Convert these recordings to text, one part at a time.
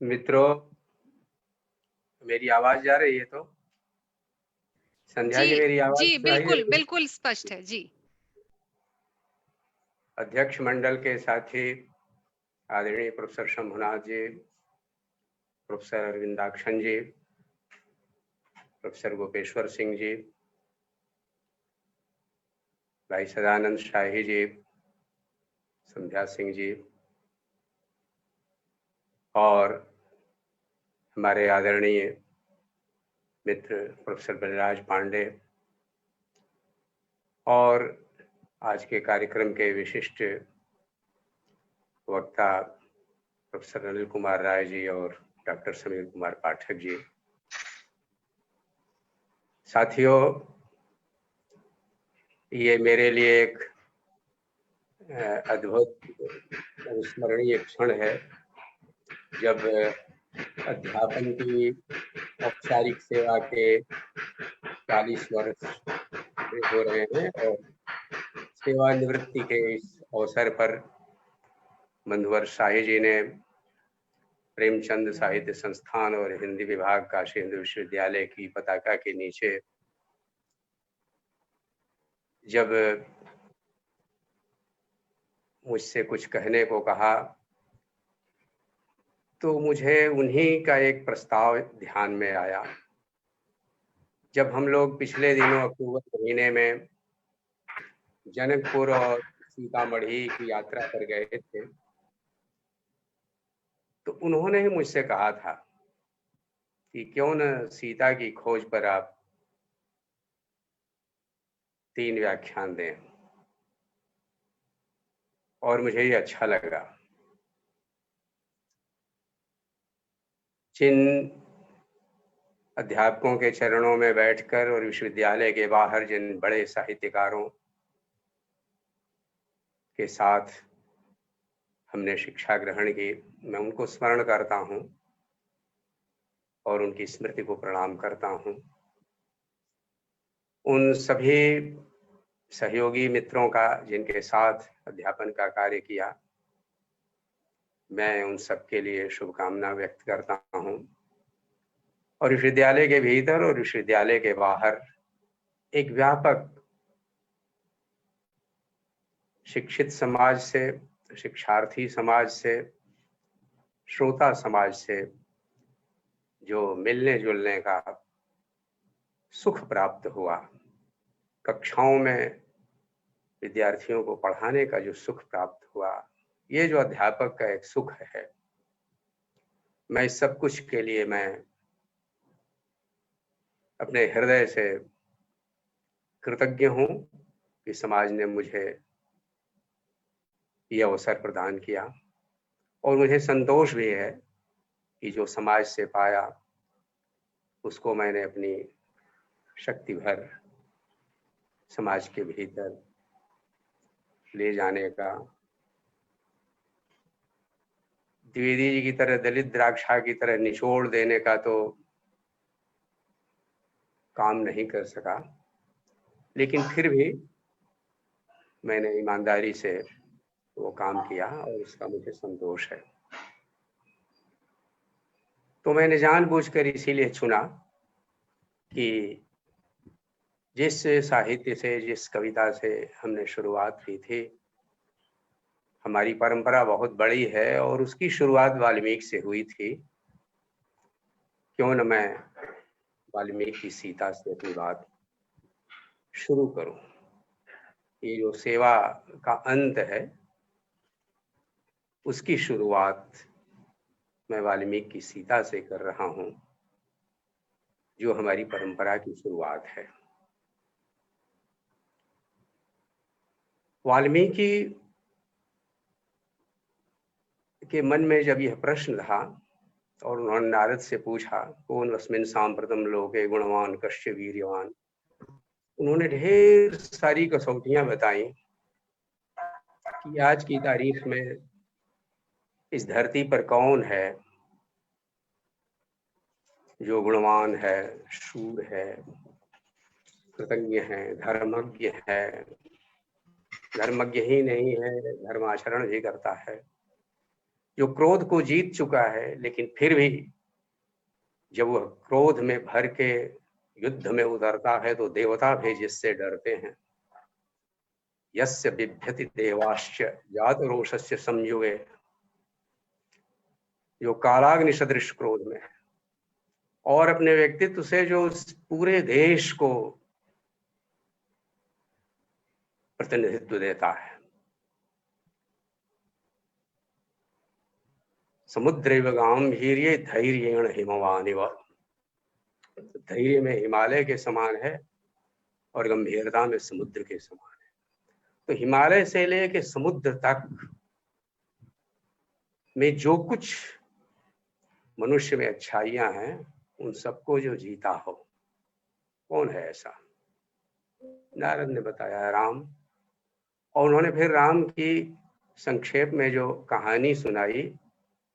मित्रों, मेरी आवाज जा रही है? तो संध्या जी, जी, मेरी आवाज जी, सुनाई दे बिल्कुल, रही है? बिल्कुल स्पष्ट है। जी। अध्यक्ष मंडल के साथी आदरणीय प्रोफेसर शंभुनाथ जी, प्रोफेसर अरविंदाक्षन जी, प्रोफेसर गोपेश्वर सिंह जी, भाई सदानंद शाही जी, संध्या सिंह जी और हमारे आदरणीय मित्र प्रोफेसर बलराज पांडे और आज के कार्यक्रम के विशिष्ट वक्ता प्रोफेसर अनिल कुमार राय जी और डॉक्टर समीर कुमार पाठक जी। साथियों, ये मेरे लिए एक अद्भुत अविस्मरणीय क्षण है जब अध्यापन की औपचारिक सेवा के 40 वर्ष पूरे हो रहे हैं और सेवानिवृत्ति के इस अवसर पर मंधुवर शाही जी ने प्रेमचंद साहित्य संस्थान और हिंदी विभाग काशी हिंदू विश्वविद्यालय की पताका के नीचे जब मुझसे कुछ कहने को कहा तो मुझे उन्हीं का एक प्रस्ताव ध्यान में आया। जब हम लोग पिछले दिनों अक्टूबर महीने में जनकपुर और सीतामढ़ी की यात्रा पर गए थे तो उन्होंने ही मुझसे कहा था कि क्यों न सीता की खोज पर आप 3 व्याख्यान दें, और मुझे ये अच्छा लगा। जिन अध्यापकों के चरणों में बैठकर और विश्वविद्यालय के बाहर जिन बड़े साहित्यकारों के साथ हमने शिक्षा ग्रहण की, मैं उनको स्मरण करता हूँ और उनकी स्मृति को प्रणाम करता हूँ। उन सभी सहयोगी मित्रों का जिनके साथ अध्यापन का कार्य किया, मैं उन सबके लिए शुभकामना व्यक्त करता हूँ। और विश्वविद्यालय के भीतर और विश्वविद्यालय के बाहर एक व्यापक शिक्षित समाज से, शिक्षार्थी समाज से, श्रोता समाज से जो मिलने जुलने का सुख प्राप्त हुआ, कक्षाओं में विद्यार्थियों को पढ़ाने का जो सुख प्राप्त हुआ, ये जो अध्यापक का एक सुख है, मैं इस सब कुछ के लिए मैं अपने हृदय से कृतज्ञ हूँ कि समाज ने मुझे ये अवसर प्रदान किया। और मुझे संतोष भी है कि जो समाज से पाया उसको मैंने अपनी शक्ति भर समाज के भीतर ले जाने का, द्विवेदी जी की तरह दलित द्राक्षा की तरह निचोड़ देने का तो काम नहीं कर सका, लेकिन फिर भी मैंने ईमानदारी से वो काम किया और उसका मुझे संतोष है। तो मैंने जानबूझकर इसीलिए चुना कि जिस साहित्य से, जिस कविता से हमने शुरुआत की थी, हमारी परंपरा बहुत बड़ी है और उसकी शुरुआत वाल्मीकि से हुई थी। क्यों न मैं वाल्मीकि की सीता से अपनी बात शुरू करूं। ये जो सेवा का अंत है उसकी शुरुआत मैं वाल्मीकि की सीता से कर रहा हूं, जो हमारी परंपरा की शुरुआत है। वाल्मीकि के मन में जब यह प्रश्न था और उन्होंने नारद से पूछा, कौन अस्मिन् सांप्रतम लोके गुणवान कश्य वीर्यवान, उन्होंने ढेर सारी कसौटियां बताई कि आज की तारीख में इस धरती पर कौन है जो गुणवान है, शूर है, कृतज्ञ है, धर्मज्ञ ही नहीं है, धर्माचरण भी करता है। जो क्रोध को जीत चुका है, लेकिन फिर भी जब वह क्रोध में भर के युद्ध में उतरता है तो देवता भी जिससे डरते हैं। यस्य बिभ्यति देवाश्च जात रोषस्य संयुगे, जो कालाग्नि सदृश क्रोध में है और अपने व्यक्तित्व से जो उस पूरे देश को प्रतिनिधित्व देता है। समुद्रैव गांभीर्ये धैर्येण हिमवानिव, धैर्य में हिमालय के समान है और गंभीरता में समुद्र के समान है। तो हिमालय से लेके समुद्र तक में जो कुछ मनुष्य में अच्छाइयां हैं, उन सबको जो जीता हो, कौन है ऐसा? नारद ने बताया राम। और उन्होंने फिर राम की संक्षेप में जो कहानी सुनाई,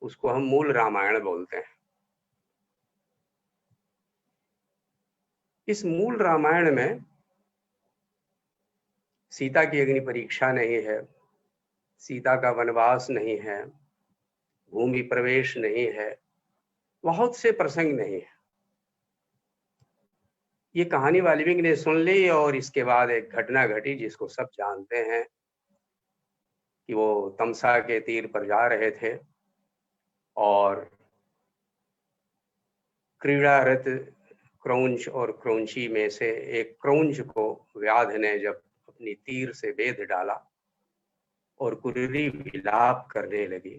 उसको हम मूल रामायण बोलते हैं। इस मूल रामायण में सीता की अग्नि परीक्षा नहीं है, सीता का वनवास नहीं है, भूमि प्रवेश नहीं है, बहुत से प्रसंग नहीं है। ये कहानी वाल्मीकि ने सुन ली और इसके बाद एक घटना घटी जिसको सब जानते हैं कि वो तमसा के तीर पर जा रहे थे और क्रीड़ारत क्रौंच और क्रौंची में से एक क्रौंच को व्याध ने जब अपनी तीर से बेध डाला और कुररी विलाप करने लगी,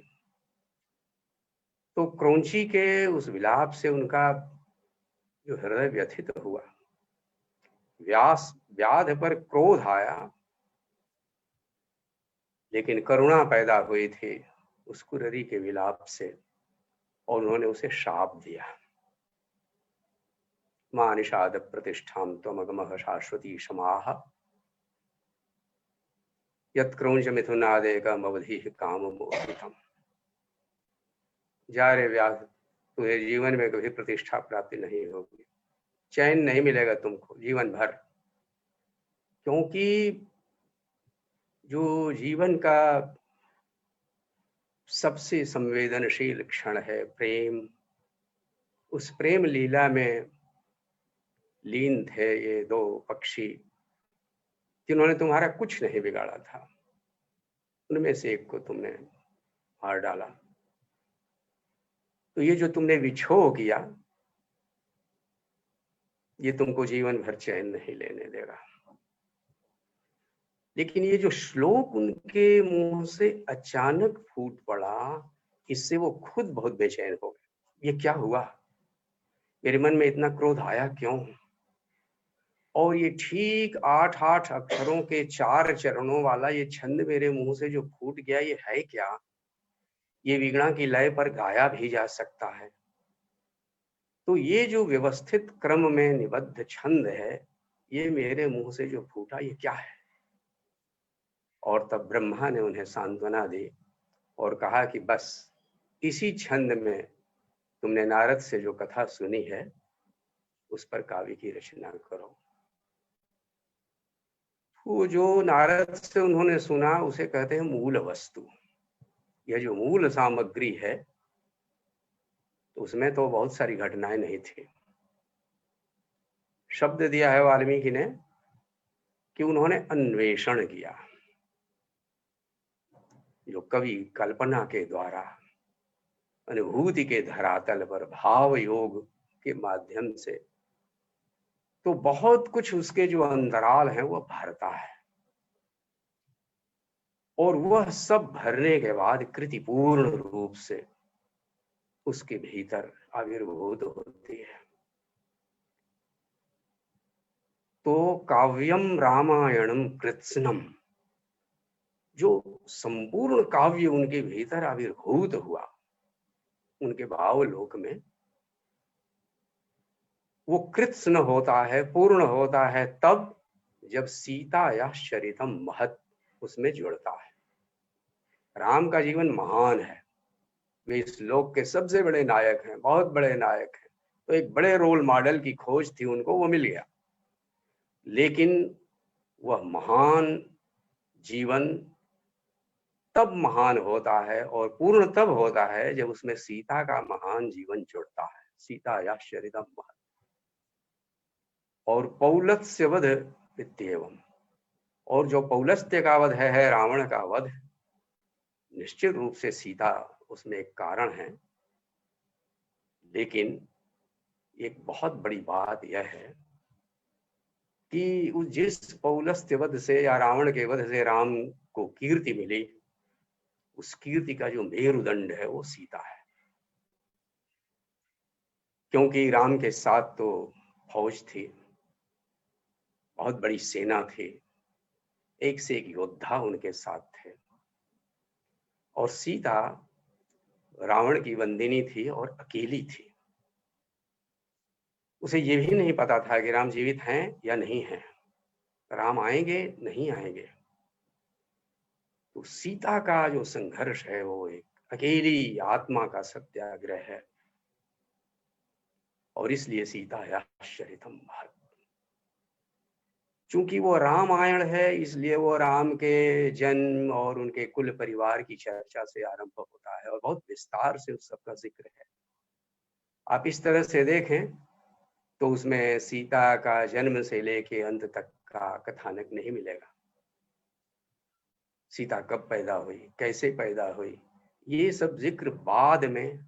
तो क्रौंची के उस विलाप से उनका जो हृदय व्यथित हुआ, व्याध पर क्रोध आया, लेकिन करुणा पैदा हुई थी उस कुररी के विलाप से और उन्होंने उसे शाप दिया। मां निषाद प्रतिष्ठां त्वमगमः शाश्वती क्षमाः यत् क्रौंच मिथुनादेकम् अवधीः काममोहितम्। जा रे व्याध, तुझे जीवन में कभी प्रतिष्ठा प्राप्ति नहीं होगी, चैन नहीं मिलेगा तुमको जीवन भर, क्योंकि जो जीवन का सबसे संवेदनशील क्षण है प्रेम, उस प्रेम लीला में लीन थे ये दो पक्षी जिन्होंने तुम्हारा कुछ नहीं बिगाड़ा था। उनमें से एक को तुमने मार डाला, तो ये जो तुमने विछोह किया, ये तुमको जीवन भर चैन नहीं लेने देगा। लेकिन ये जो श्लोक उनके मुंह से अचानक फूट पड़ा, इससे वो खुद बहुत बेचैन हो गए। ये क्या हुआ, मेरे मन में इतना क्रोध आया क्यों? और ये ठीक 8-8 अक्षरों के 4 चरणों वाला ये छंद मेरे मुंह से जो फूट गया, ये है क्या? ये वीणा की लय पर गाया भी जा सकता है। तो ये जो व्यवस्थित क्रम में निबद्ध छंद है, ये मेरे मुंह से जो फूटा, ये क्या है? और तब ब्रह्मा ने उन्हें सांत्वना दी और कहा कि बस इसी छंद में तुमने नारद से जो कथा सुनी है, उस पर काव्य की रचना करो। वो जो नारद से उन्होंने सुना, उसे कहते हैं मूल वस्तु। यह जो मूल सामग्री है, तो उसमें तो बहुत सारी घटनाएं नहीं थी। शब्द दिया है वाल्मीकि ने कि उन्होंने अन्वेषण किया, जो कवि कल्पना के द्वारा अनुभूति के धरातल पर भाव योग के माध्यम से, तो बहुत कुछ उसके जो अंतराल हैं वो भरता है, और वह सब भरने के बाद कृति पूर्ण रूप से उसके भीतर आविर्भूत होती है। तो काव्यम रामायणम कृत्स्नम, जो संपूर्ण काव्य उनके भीतर आविर्भूत हुआ, उनके भावलोक में, वो कृत्स्न होता है, पूर्ण होता है तब जब सीता या चरितम महत् उसमें जुड़ता है। राम का जीवन महान है, वे इस लोक के सबसे बड़े नायक हैं, बहुत बड़े नायक हैं। तो एक बड़े रोल मॉडल की खोज थी उनको, वो मिल गया। लेकिन वह महान जीवन तब महान होता है और पूर्ण तब होता है जब उसमें सीता का महान जीवन जुड़ता है। सीता या चरितम महत्। और पौलत्स्य वध विद्येवम्। और जो पौलस्त्य का वध है रावण का वध, निश्चित रूप से सीता उसमें एक कारण है। लेकिन एक बहुत बड़ी बात यह है कि जिस पौलस्त्य वध से या रावण के वध से राम को कीर्ति मिली, उस कीर्ति का जो मेरुदंड है वो सीता है। क्योंकि राम के साथ तो फौज थी, बहुत बड़ी सेना थी, एक से एक योद्धा उनके साथ थे। और सीता रावण की बंदिनी थी और अकेली थी। उसे ये भी नहीं पता था कि राम जीवित हैं या नहीं हैं, राम आएंगे नहीं आएंगे। तो सीता का जो संघर्ष है वो एक अकेली आत्मा का सत्याग्रह है। और इसलिए सीता है आश्चर्यतम महत्। चूंकि वो रामायण है, इसलिए वो राम के जन्म और उनके कुल परिवार की चर्चा से आरंभ होता है और बहुत विस्तार से उस सबका जिक्र है। आप इस तरह से देखें तो उसमें सीता का जन्म से लेके अंत तक का कथानक नहीं मिलेगा। सीता कब पैदा हुई, कैसे पैदा हुई, ये सब जिक्र बाद में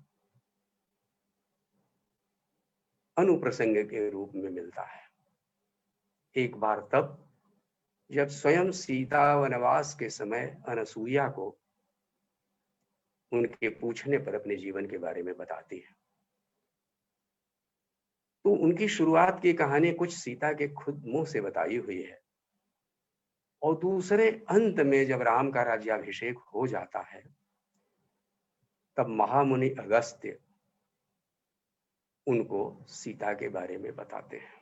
अनुप्रसंग के रूप में मिलता है। एक बार तब जब स्वयं सीता वनवास के समय अनसुईया को उनके पूछने पर अपने जीवन के बारे में बताती है। तो उनकी शुरुआत की कहानी कुछ सीता के खुद मुंह से बताई हुई है। और दूसरे अंत में जब राम का राज्याभिषेक हो जाता है, तब महामुनि अगस्त्य उनको सीता के बारे में बताते हैं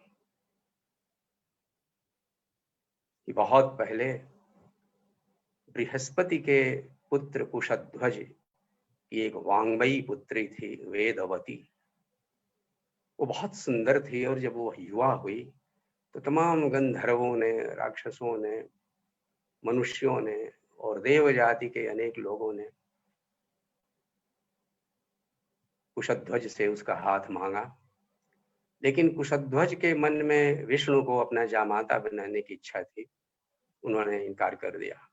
कि बहुत पहले बृहस्पति के पुत्र कुशध्वज की एक वांगमयी पुत्री थी वेदवती। वो बहुत सुंदर थी और जब वो युवा हुई तो तमाम गंधर्वों ने, राक्षसों ने, मनुष्यों ने और देव जाति के अनेक लोगों ने कुशध्वज से उसका हाथ मांगा। लेकिन कुशध्वज के मन में विष्णु को अपना जामाता बनाने की इच्छा थी, उन्होंने इनकार कर दिया।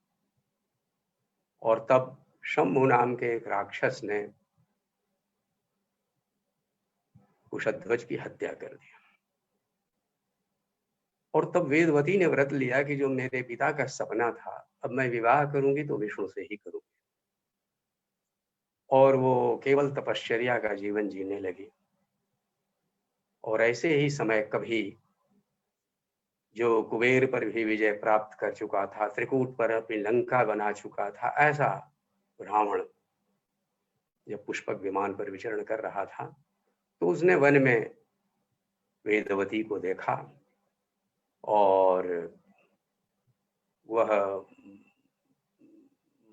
और तब शंभु नाम के एक राक्षस ने कुशध्वज की हत्या कर दी। और तब वेदवती ने व्रत लिया कि जो मेरे पिता का सपना था, अब मैं विवाह करूंगी तो विष्णु से ही करूंगी। और वो केवल तपश्चर्या का जीवन जीने लगी। और ऐसे ही समय कभी जो कुबेर पर भी विजय प्राप्त कर चुका था, त्रिकूट पर अपनी लंका बना चुका था, ऐसा रावण जब पुष्पक विमान पर विचरण कर रहा था तो उसने वन में वेदवती को देखा और वह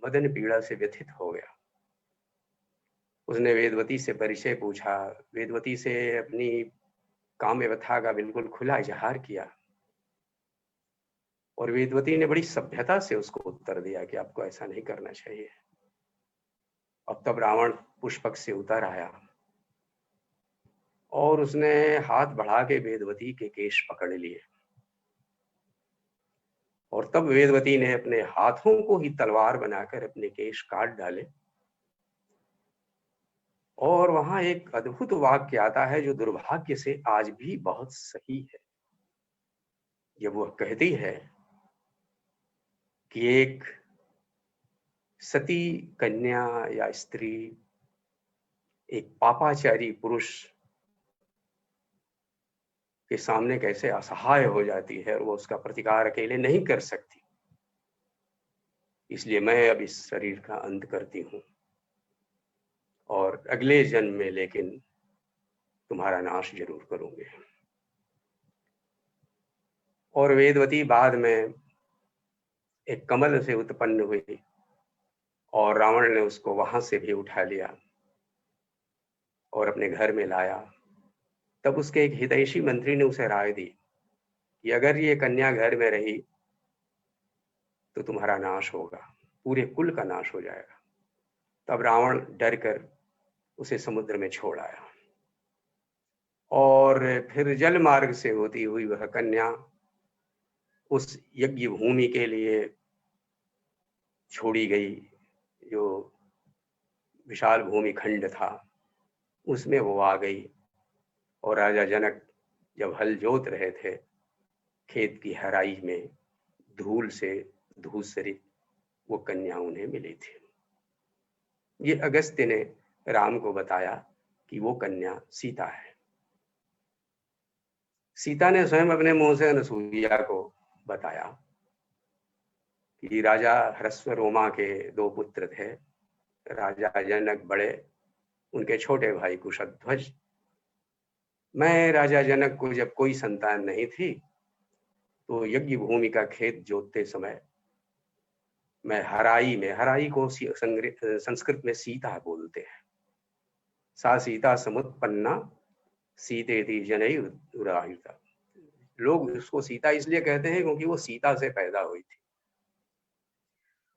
मदन पीड़ा से व्यथित हो गया। उसने वेदवती से परिचय पूछा, वेदवती से अपनी काम्य व्यथा का बिल्कुल खुला इजहार किया। और वेदवती ने बड़ी सभ्यता से उसको उत्तर दिया कि आपको ऐसा नहीं करना चाहिए। अब तब रावण पुष्पक से उतर आया और उसने हाथ बढ़ा के वेदवती के केश पकड़ लिए। और तब वेदवती ने अपने हाथों को ही तलवार बनाकर अपने केश काट डाले। और वहां एक अद्भुत वाक्य आता है जो दुर्भाग्य से आज भी बहुत सही है। जब वह कहती है कि एक सती कन्या या स्त्री एक पापाचारी पुरुष के सामने कैसे असहाय हो जाती है और वो उसका प्रतिकार अकेले नहीं कर सकती, इसलिए मैं अब इस शरीर का अंत करती हूँ और अगले जन्म में लेकिन तुम्हारा नाश जरूर करूंगी। और वेदवती बाद में एक कमल से उत्पन्न हुई और रावण ने उसको वहां से भी उठा लिया और अपने घर में लाया। तब उसके एक हितैषी मंत्री ने उसे राय दी कि अगर ये कन्या घर में रही तो तुम्हारा नाश होगा, पूरे कुल का नाश हो जाएगा। तब रावण डर कर उसे समुद्र में छोड़ आया और फिर जल मार्ग से होती हुई वह कन्या उस यज्ञ भूमि के लिए छोड़ी गई। जो विशाल भूमि खंड था उसमें वो आ गई और राजा जनक जब हल जोत रहे थे खेत की हराई में, धूल से धूसरित वो कन्या उन्हें मिली थी। ये अगस्त्य ने राम को बताया कि वो कन्या सीता है। सीता ने स्वयं अपने मुंह से अनसुईया को बताया कि राजा हर्षवर्मा के 2 पुत्र थे, राजा जनक बड़े, उनके छोटे भाई कुशध्वज। मैं राजा जनक को जब कोई संतान नहीं थी तो यज्ञ भूमि का खेत जोतते समय मैं हराई में, हराई को संस्कृत में सीता बोलते हैं, सा सीता समुत्पन्ना सीतेति जनैरुरायुता। लोग उसको सीता इसलिए कहते हैं क्योंकि वो सीता से पैदा हुई थी।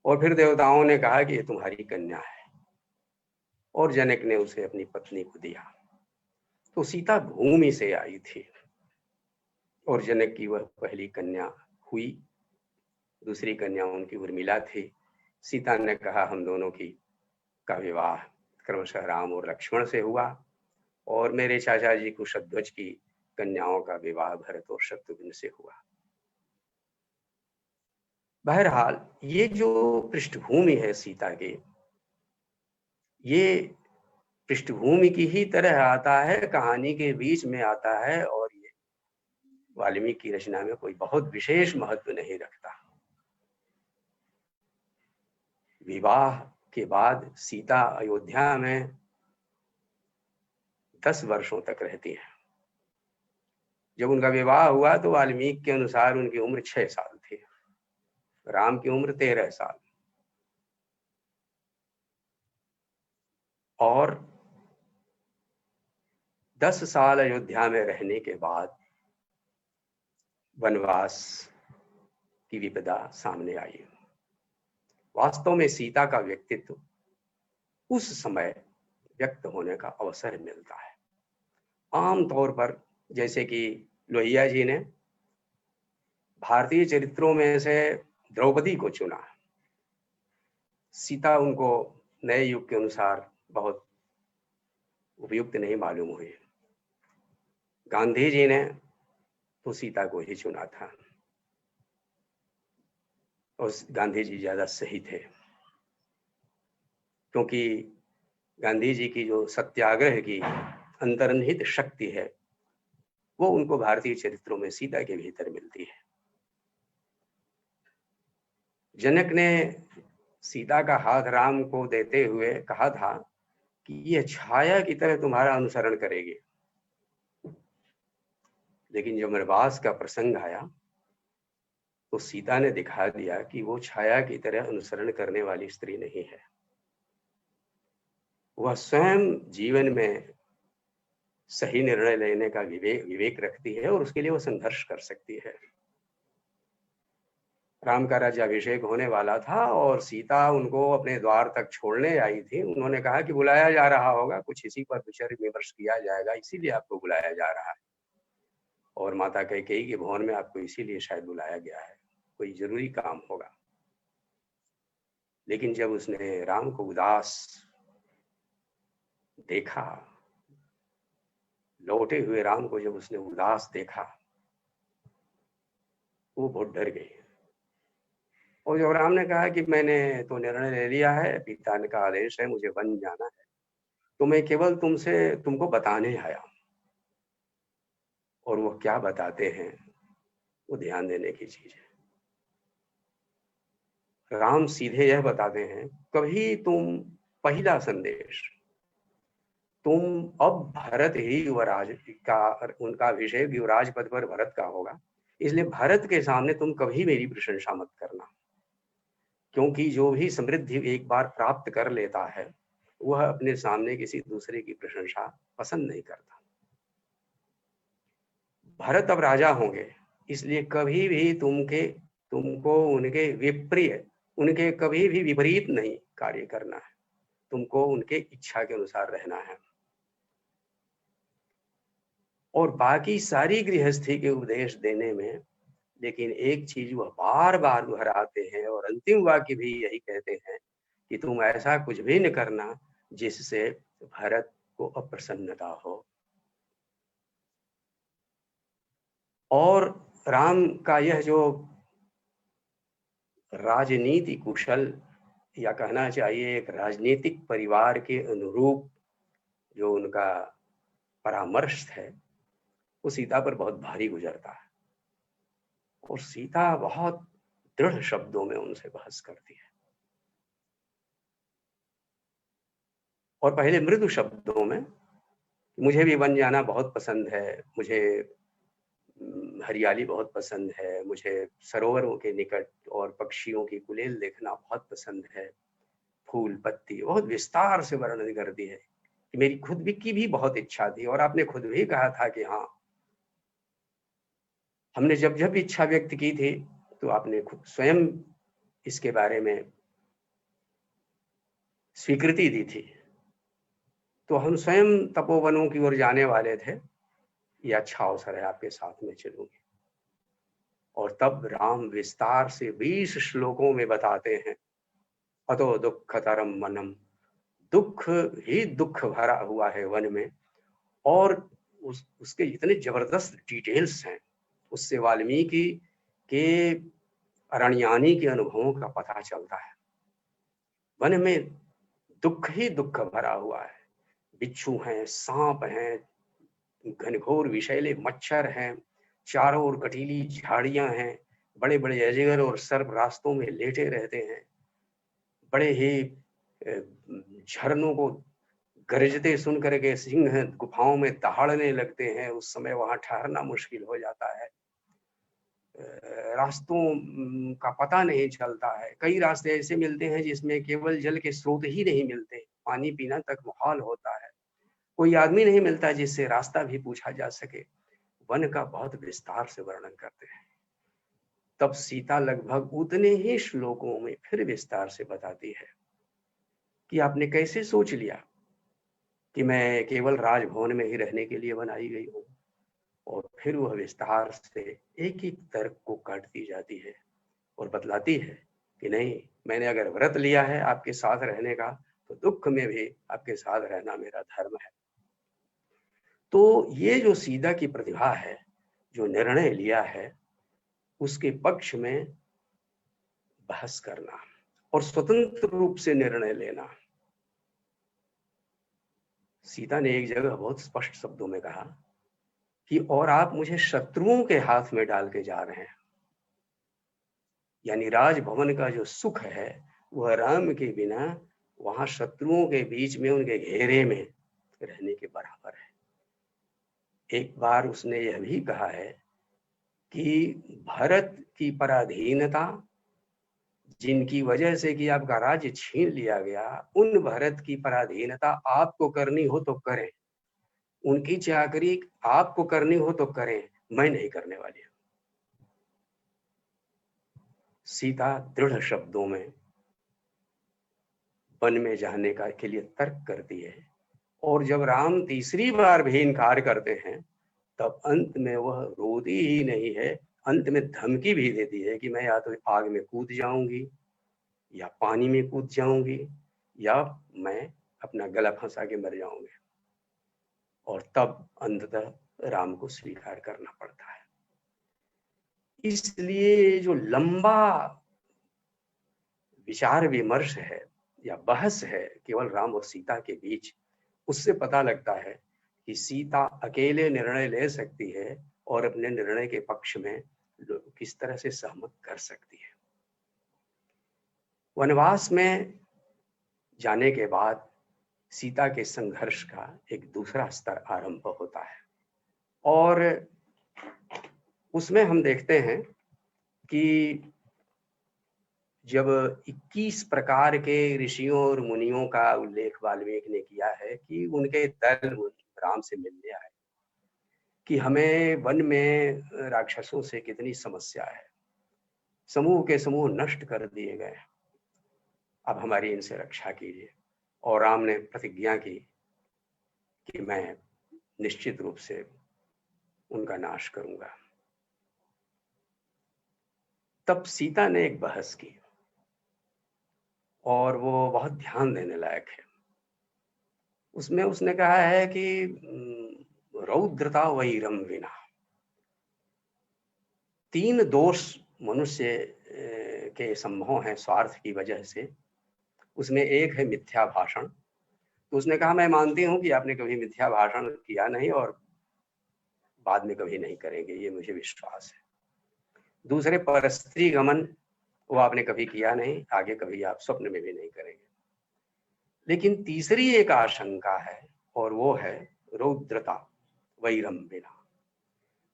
और फिर देवताओं ने कहा कि ये तुम्हारी कन्या है और जनक ने उसे अपनी पत्नी को दिया। तो सीता भूमि से आई थी और जनक की वह पहली कन्या हुई। दूसरी कन्या उनकी उर्मिला थी। सीता ने कहा हम दोनों का विवाह क्रमशः राम और लक्ष्मण से हुआ और मेरे चाचा जी कुशध्वज की कन्याओं का विवाह भरत और शत्रुघ्न से हुआ। बहरहाल ये जो पृष्ठभूमि है सीता की, ये पृष्ठभूमि की ही तरह आता है, कहानी के बीच में आता है और ये वाल्मीकि की रचना में कोई बहुत विशेष महत्व नहीं रखता। विवाह के बाद सीता अयोध्या में 10 वर्षों तक रहती है। जब उनका विवाह हुआ तो वाल्मीकि के अनुसार उनकी उम्र 6 साल थी, राम की उम्र 13 साल। और 10 साल अयोध्या में रहने के बाद वनवास की विपदा सामने आई। वास्तव में सीता का व्यक्तित्व उस समय व्यक्त होने का अवसर मिलता है। आमतौर पर जैसे कि लोहिया जी ने भारतीय चरित्रों में से द्रौपदी को चुना, सीता उनको नए युग के अनुसार बहुत उपयुक्त नहीं मालूम हुई। गांधी जी ने तो सीता को ही चुना था और गांधी जी ज्यादा सही थे, क्योंकि गांधी जी की जो सत्याग्रह की अंतर्निहित शक्ति है वो उनको भारतीय चरित्रों में सीता के भीतर मिलती है। जनक ने सीता का हाथ राम को देते हुए कहा था कि यह छाया की तरह तुम्हारा अनुसरण करेगी, लेकिन जब वनवास का प्रसंग आया तो सीता ने दिखा दिया कि वो छाया की तरह अनुसरण करने वाली स्त्री नहीं है। वह स्वयं जीवन में सही निर्णय लेने का विवेक रखती है और उसके लिए वो संघर्ष कर सकती है। राम का राज्याभिषेक होने वाला था और सीता उनको अपने द्वार तक छोड़ने आई थी। उन्होंने कहा कि बुलाया जा रहा होगा, कुछ इसी पर विचार विमर्श किया जाएगा, इसीलिए आपको बुलाया जा रहा है। और माता कैकेयी के भवन में आपको इसीलिए शायद बुलाया गया है, कोई जरूरी काम होगा। लेकिन जब उसने राम को उदास देखा, लौटे हुए राम को जब उसने उदास देखा, वो बहुत डर गई। और जब राम ने कहा कि मैंने तो निर्णय ले लिया है, पिता का आदेश है, मुझे वन जाना है, तो मैं केवल तुमको बताने आया। और वो क्या बताते हैं वो ध्यान देने की चीज है। राम सीधे यह बताते हैं, कभी तुम पहला संदेश, तुम अब भरत ही युवराज का, उनका अभिषेक युवराज पद पर भरत का होगा, इसलिए भरत के सामने तुम कभी मेरी प्रशंसा मत करना, क्योंकि जो भी समृद्धि एक बार प्राप्त कर लेता है वह अपने सामने किसी दूसरे की प्रशंसा पसंद नहीं करता। भरत अब राजा होंगे, इसलिए कभी भी तुमको उनके विप्रिय उनके कभी भी विपरीत नहीं कार्य करना है, तुमको उनके इच्छा के अनुसार रहना है। और बाकी सारी गृहस्थी के उपदेश देने में लेकिन एक चीज वह बार बार दोहराते हैं और अंतिम वाक्य भी यही कहते हैं कि तुम ऐसा कुछ भी न करना जिससे भरत को अप्रसन्नता हो। और राम का यह जो राजनीति कुशल या कहना चाहिए एक राजनीतिक परिवार के अनुरूप जो उनका परामर्श है वो सीता पर बहुत भारी गुजरता है और सीता बहुत दृढ़ शब्दों में उनसे बहस करती है और पहले मृदु शब्दों में मुझे भी वन जाना बहुत पसंद है, मुझे हरियाली बहुत पसंद है, मुझे सरोवरों के निकट और पक्षियों की कुलेल देखना बहुत पसंद है, फूल पत्ती बहुत विस्तार से वर्णन करती है कि मेरी खुद भी की भी बहुत इच्छा थी और आपने खुद भी कहा था कि हाँ, हमने जब जब इच्छा व्यक्त की थी तो आपने खुद स्वयं इसके बारे में स्वीकृति दी थी। तो हम स्वयं तपोवनों की ओर जाने वाले थे, ये अच्छा अवसर है आपके साथ में चलूंगी। और तब राम विस्तार से 20 श्लोकों में बताते हैं अतो दुःखतरम वनम, दुख ही दुख भरा हुआ है वन में। और उसके इतने जबरदस्त डिटेल्स हैं, उससे वाल्मीकि के अरण्यानी के अनुभवों का पता चलता है। वन में दुख ही दुख भरा हुआ है, बिच्छू हैं, सांप हैं, घनघोर विषैले मच्छर हैं, चारों ओर कटीली झाड़ियां हैं, बड़े बड़े अजगर और सर्प रास्तों में लेटे रहते हैं, बड़े ही झरनों को गरजते सुन करके सिंह गुफाओं में दहाड़ने लगते हैं, उस समय वहां ठहरना मुश्किल हो जाता है, रास्तों का पता नहीं चलता है, कई रास्ते ऐसे मिलते हैं जिसमें केवल जल के स्रोत ही नहीं मिलते, पानी पीना तक मुहाल होता है, कोई आदमी नहीं मिलता जिससे रास्ता भी पूछा जा सके। वन का बहुत विस्तार से वर्णन करते हैं। तब सीता लगभग उतने ही श्लोकों में फिर विस्तार से बताती है कि आपने कैसे सोच लिया कि मैं केवल राजभवन में ही रहने के लिए बनाई गई हूँ। और फिर वह विस्तार से एक एक तर्क को काटती जाती है और बतलाती है कि नहीं, मैंने अगर व्रत लिया है आपके साथ रहने का तो दुख में भी आपके साथ रहना मेरा धर्म है। तो ये जो सीता की प्रतिभा है, जो निर्णय लिया है, उसके पक्ष में बहस करना और स्वतंत्र रूप से निर्णय लेना। सीता ने एक जगह बहुत स्पष्ट शब्दों में कहा कि और आप मुझे शत्रुओं के हाथ में डाल के जा रहे हैं, यानी राजभवन का जो सुख है वह राम के बिना वहां शत्रुओं के बीच में उनके घेरे में रहने के बराबर है। एक बार उसने यह भी कहा है कि भरत की पराधीनता, जिनकी वजह से कि आपका राज्य छीन लिया गया, उन भरत की पराधीनता आपको करनी हो तो करें, उनकी चाकरी आपको करनी हो तो करें, मैं नहीं करने वाली हूं। सीता दृढ़ शब्दों में वन में जाने का के लिए तर्क करती है और जब राम तीसरी बार भी इनकार करते हैं तब अंत में वह रोती ही नहीं है, अंत में धमकी भी देती है कि मैं या तो आग में कूद जाऊंगी या पानी में कूद जाऊंगी या मैं अपना गला फंसा के मर जाऊंगी। और तब अंततः राम को स्वीकार करना पड़ता है। इसलिए जो लंबा विचार विमर्श है या बहस है केवल राम और सीता के बीच, उससे पता लगता है कि सीता अकेले निर्णय ले सकती है और अपने निर्णय के पक्ष में किस तरह से सहमत कर सकती है। वनवास में जाने के बाद सीता के संघर्ष का एक दूसरा स्तर आरंभ होता है और उसमें हम देखते हैं कि जब 21 प्रकार के ऋषियों और मुनियों का उल्लेख वाल्मीकि ने किया है कि उनके दल राम से मिलने आए, कि हमें वन में राक्षसों से कितनी समस्या है, समूह के समूह नष्ट कर दिए गए, अब हमारी इनसे रक्षा कीजिए। और राम ने प्रतिज्ञा की कि मैं निश्चित रूप से उनका नाश करूंगा। तब सीता ने एक बहस की और वो बहुत ध्यान देने लायक है। उसमें उसने कहा है कि रौद्रता वैरम विना। 3 दोष मनुष्य के संभव हैं स्वार्थ की वजह से। उसमें एक है मिथ्या भाषण। तो उसने कहा मैं मानती हूं कि आपने कभी मिथ्या भाषण किया नहीं और बाद में कभी नहीं करेंगे, ये मुझे विश्वास है। दूसरे परस्त्री गमन, वो आपने कभी किया नहीं, आगे कभी आप स्वप्न में भी नहीं करेंगे। लेकिन तीसरी एक आशंका है और वो है रौद्रता वैरम बिना।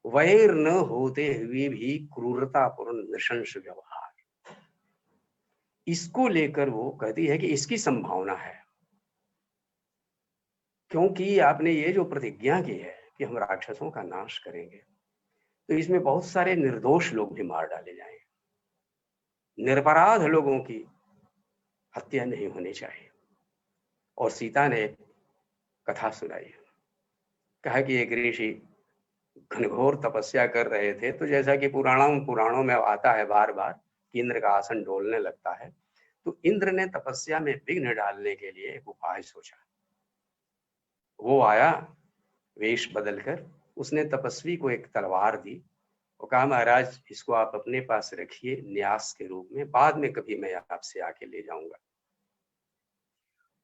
वैर न होते हुए भी क्रूरतापूर्ण नृशंस व्यवहार, इसको लेकर वो कहती है कि इसकी संभावना है, क्योंकि आपने ये जो प्रतिज्ञा की है कि हम राक्षसों का नाश करेंगे, तो इसमें बहुत सारे निर्दोष लोग भी मार डाले जाएंगे। निरपराध लोगों की हत्या नहीं होनी चाहिए। और सीता ने कथा सुनाई, कहा कि एक ऋषि घनघोर तपस्या कर रहे थे। तो जैसा कि पुराणों में आता है बार बार कि इंद्र का आसन डोलने लगता है, तो इंद्र ने तपस्या में विघ्न डालने के लिए एक उपाय सोचा। वो आया वेश बदलकर, उसने तपस्वी को एक तलवार दी और कहा महाराज इसको आप अपने पास रखिए न्यास के रूप में, बाद में कभी मैं आपसे आके ले जाऊंगा।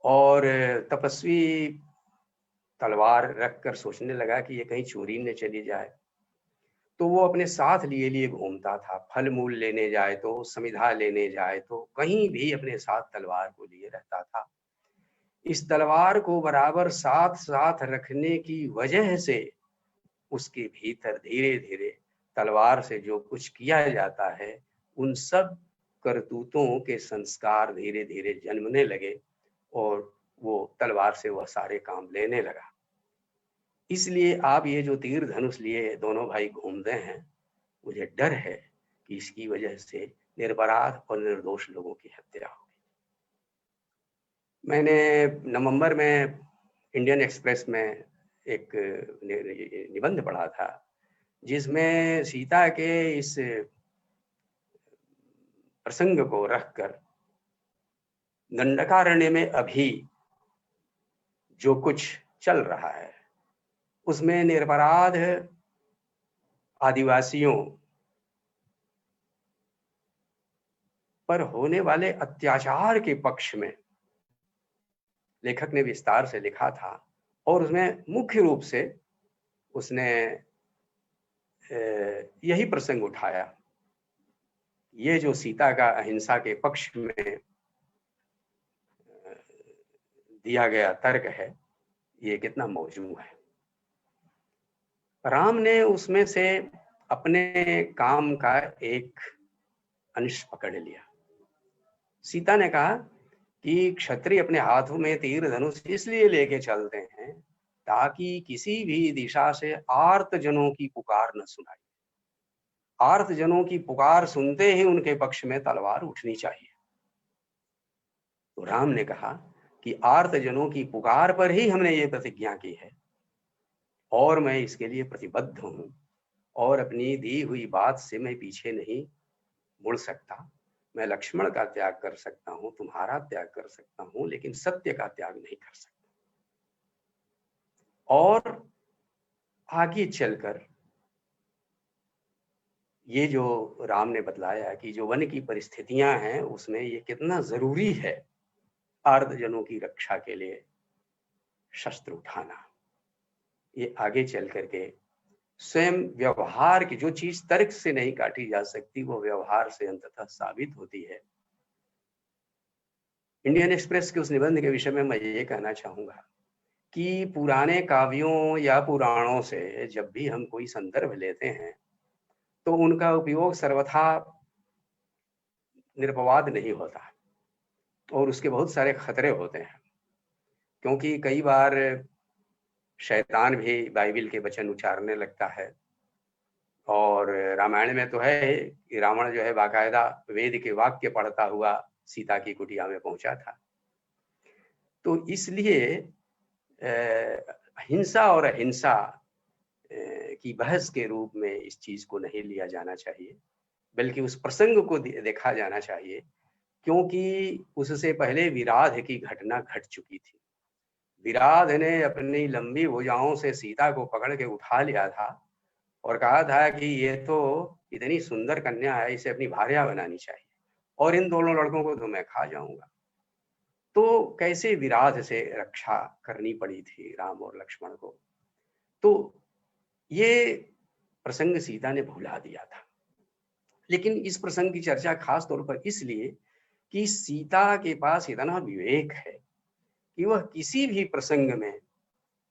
और तपस्वी तलवार रखकर सोचने लगा कि ये कहीं चोरी न चली जाए। तो वो अपने साथ लिए लिए घूमता था, फल मूल लेने जाए तो, समिधा लेने जाए तो, कहीं भी अपने साथ तलवार को लिए रहता था। इस तलवार को बराबर साथ साथ रखने की वजह से उसके भीतर धीरे धीरे तलवार से जो कुछ किया जाता है उन सब करतूतों के संस्कार धीरे धीरे जन्मने लगे और वो तलवार से वह सारे काम लेने लगा। इसलिए आप ये जो तीर धनुष लिए दोनों भाई घूमते हैं, मुझे डर है कि इसकी वजह से निरपराध और निर्दोष लोगों की हत्या होगी। मैंने नवंबर में इंडियन एक्सप्रेस में एक निबंध पढ़ा था जिसमें सीता के इस प्रसंग को रखकर दंडकारण्य में अभी जो कुछ चल रहा है उसमें निरपराध आदिवासियों पर होने वाले अत्याचार के पक्ष में लेखक ने विस्तार से लिखा था। और उसमें मुख्य रूप से उसने यही प्रसंग उठाया, ये जो सीता का अहिंसा के पक्ष में दिया गया तर्क है ये कितना मौजूद है। राम ने उसमें से अपने काम का एक अंश पकड़ लिया। सीता ने कहा कि क्षत्रिय अपने हाथों में तीर धनुष इसलिए लेके चलते हैं ताकि किसी भी दिशा से आर्त जनों की पुकार न सुनाई। आर्त जनों की पुकार सुनते ही उनके पक्ष में तलवार उठनी चाहिए। तो राम ने कहा कि आर्त जनों की पुकार पर ही हमने ये प्रतिज्ञा की है और मैं इसके लिए प्रतिबद्ध हूं और अपनी दी हुई बात से मैं पीछे नहीं मुड़ सकता। मैं लक्ष्मण का त्याग कर सकता हूं, तुम्हारा त्याग कर सकता हूं, लेकिन सत्य का त्याग नहीं कर सकता। और आगे चलकर ये जो राम ने बतलाया कि जो वन की परिस्थितियां हैं उसमें ये कितना जरूरी है आर्तजनों की रक्षा के लिए शस्त्र उठाना, ये आगे चल करके स्वयं व्यवहार की जो चीज तर्क से नहीं काटी जा सकती वो व्यवहार से अंततः साबित होती है। इंडियन एक्सप्रेस के उस निबंध के विषय में मैं ये कहना चाहूंगा कि पुराने काव्यों या पुराणों से जब भी हम कोई संदर्भ लेते हैं तो उनका उपयोग सर्वथा निरपवाद नहीं होता और उसके बहुत सारे खतरे होते हैं, क्योंकि कई बार शैतान भी बाइबिल के वचन उच्चारने लगता है। और रामायण में तो है कि रावण जो है बाकायदा वेद के वाक्य पढ़ता हुआ सीता की कुटिया में पहुंचा था। तो इसलिए हिंसा और अहिंसा की बहस के रूप में इस चीज को नहीं लिया जाना चाहिए, बल्कि उस प्रसंग को देखा जाना चाहिए, क्योंकि उससे पहले विराध की घटना घट चुकी थी। विराध ने अपनी लंबी भुजाओं से सीता को पकड़ के उठा लिया था और कहा था कि ये तो इतनी सुंदर कन्या है, इसे अपनी भार्या बनानी चाहिए और इन दोनों लड़कों को तो मैं खा जाऊंगा। तो कैसे विराध से रक्षा करनी पड़ी थी राम और लक्ष्मण को। तो ये प्रसंग सीता ने भुला दिया था। लेकिन इस प्रसंग की चर्चा खास तौर पर इसलिए कि सीता के पास इतना विवेक है कि वह किसी भी प्रसंग में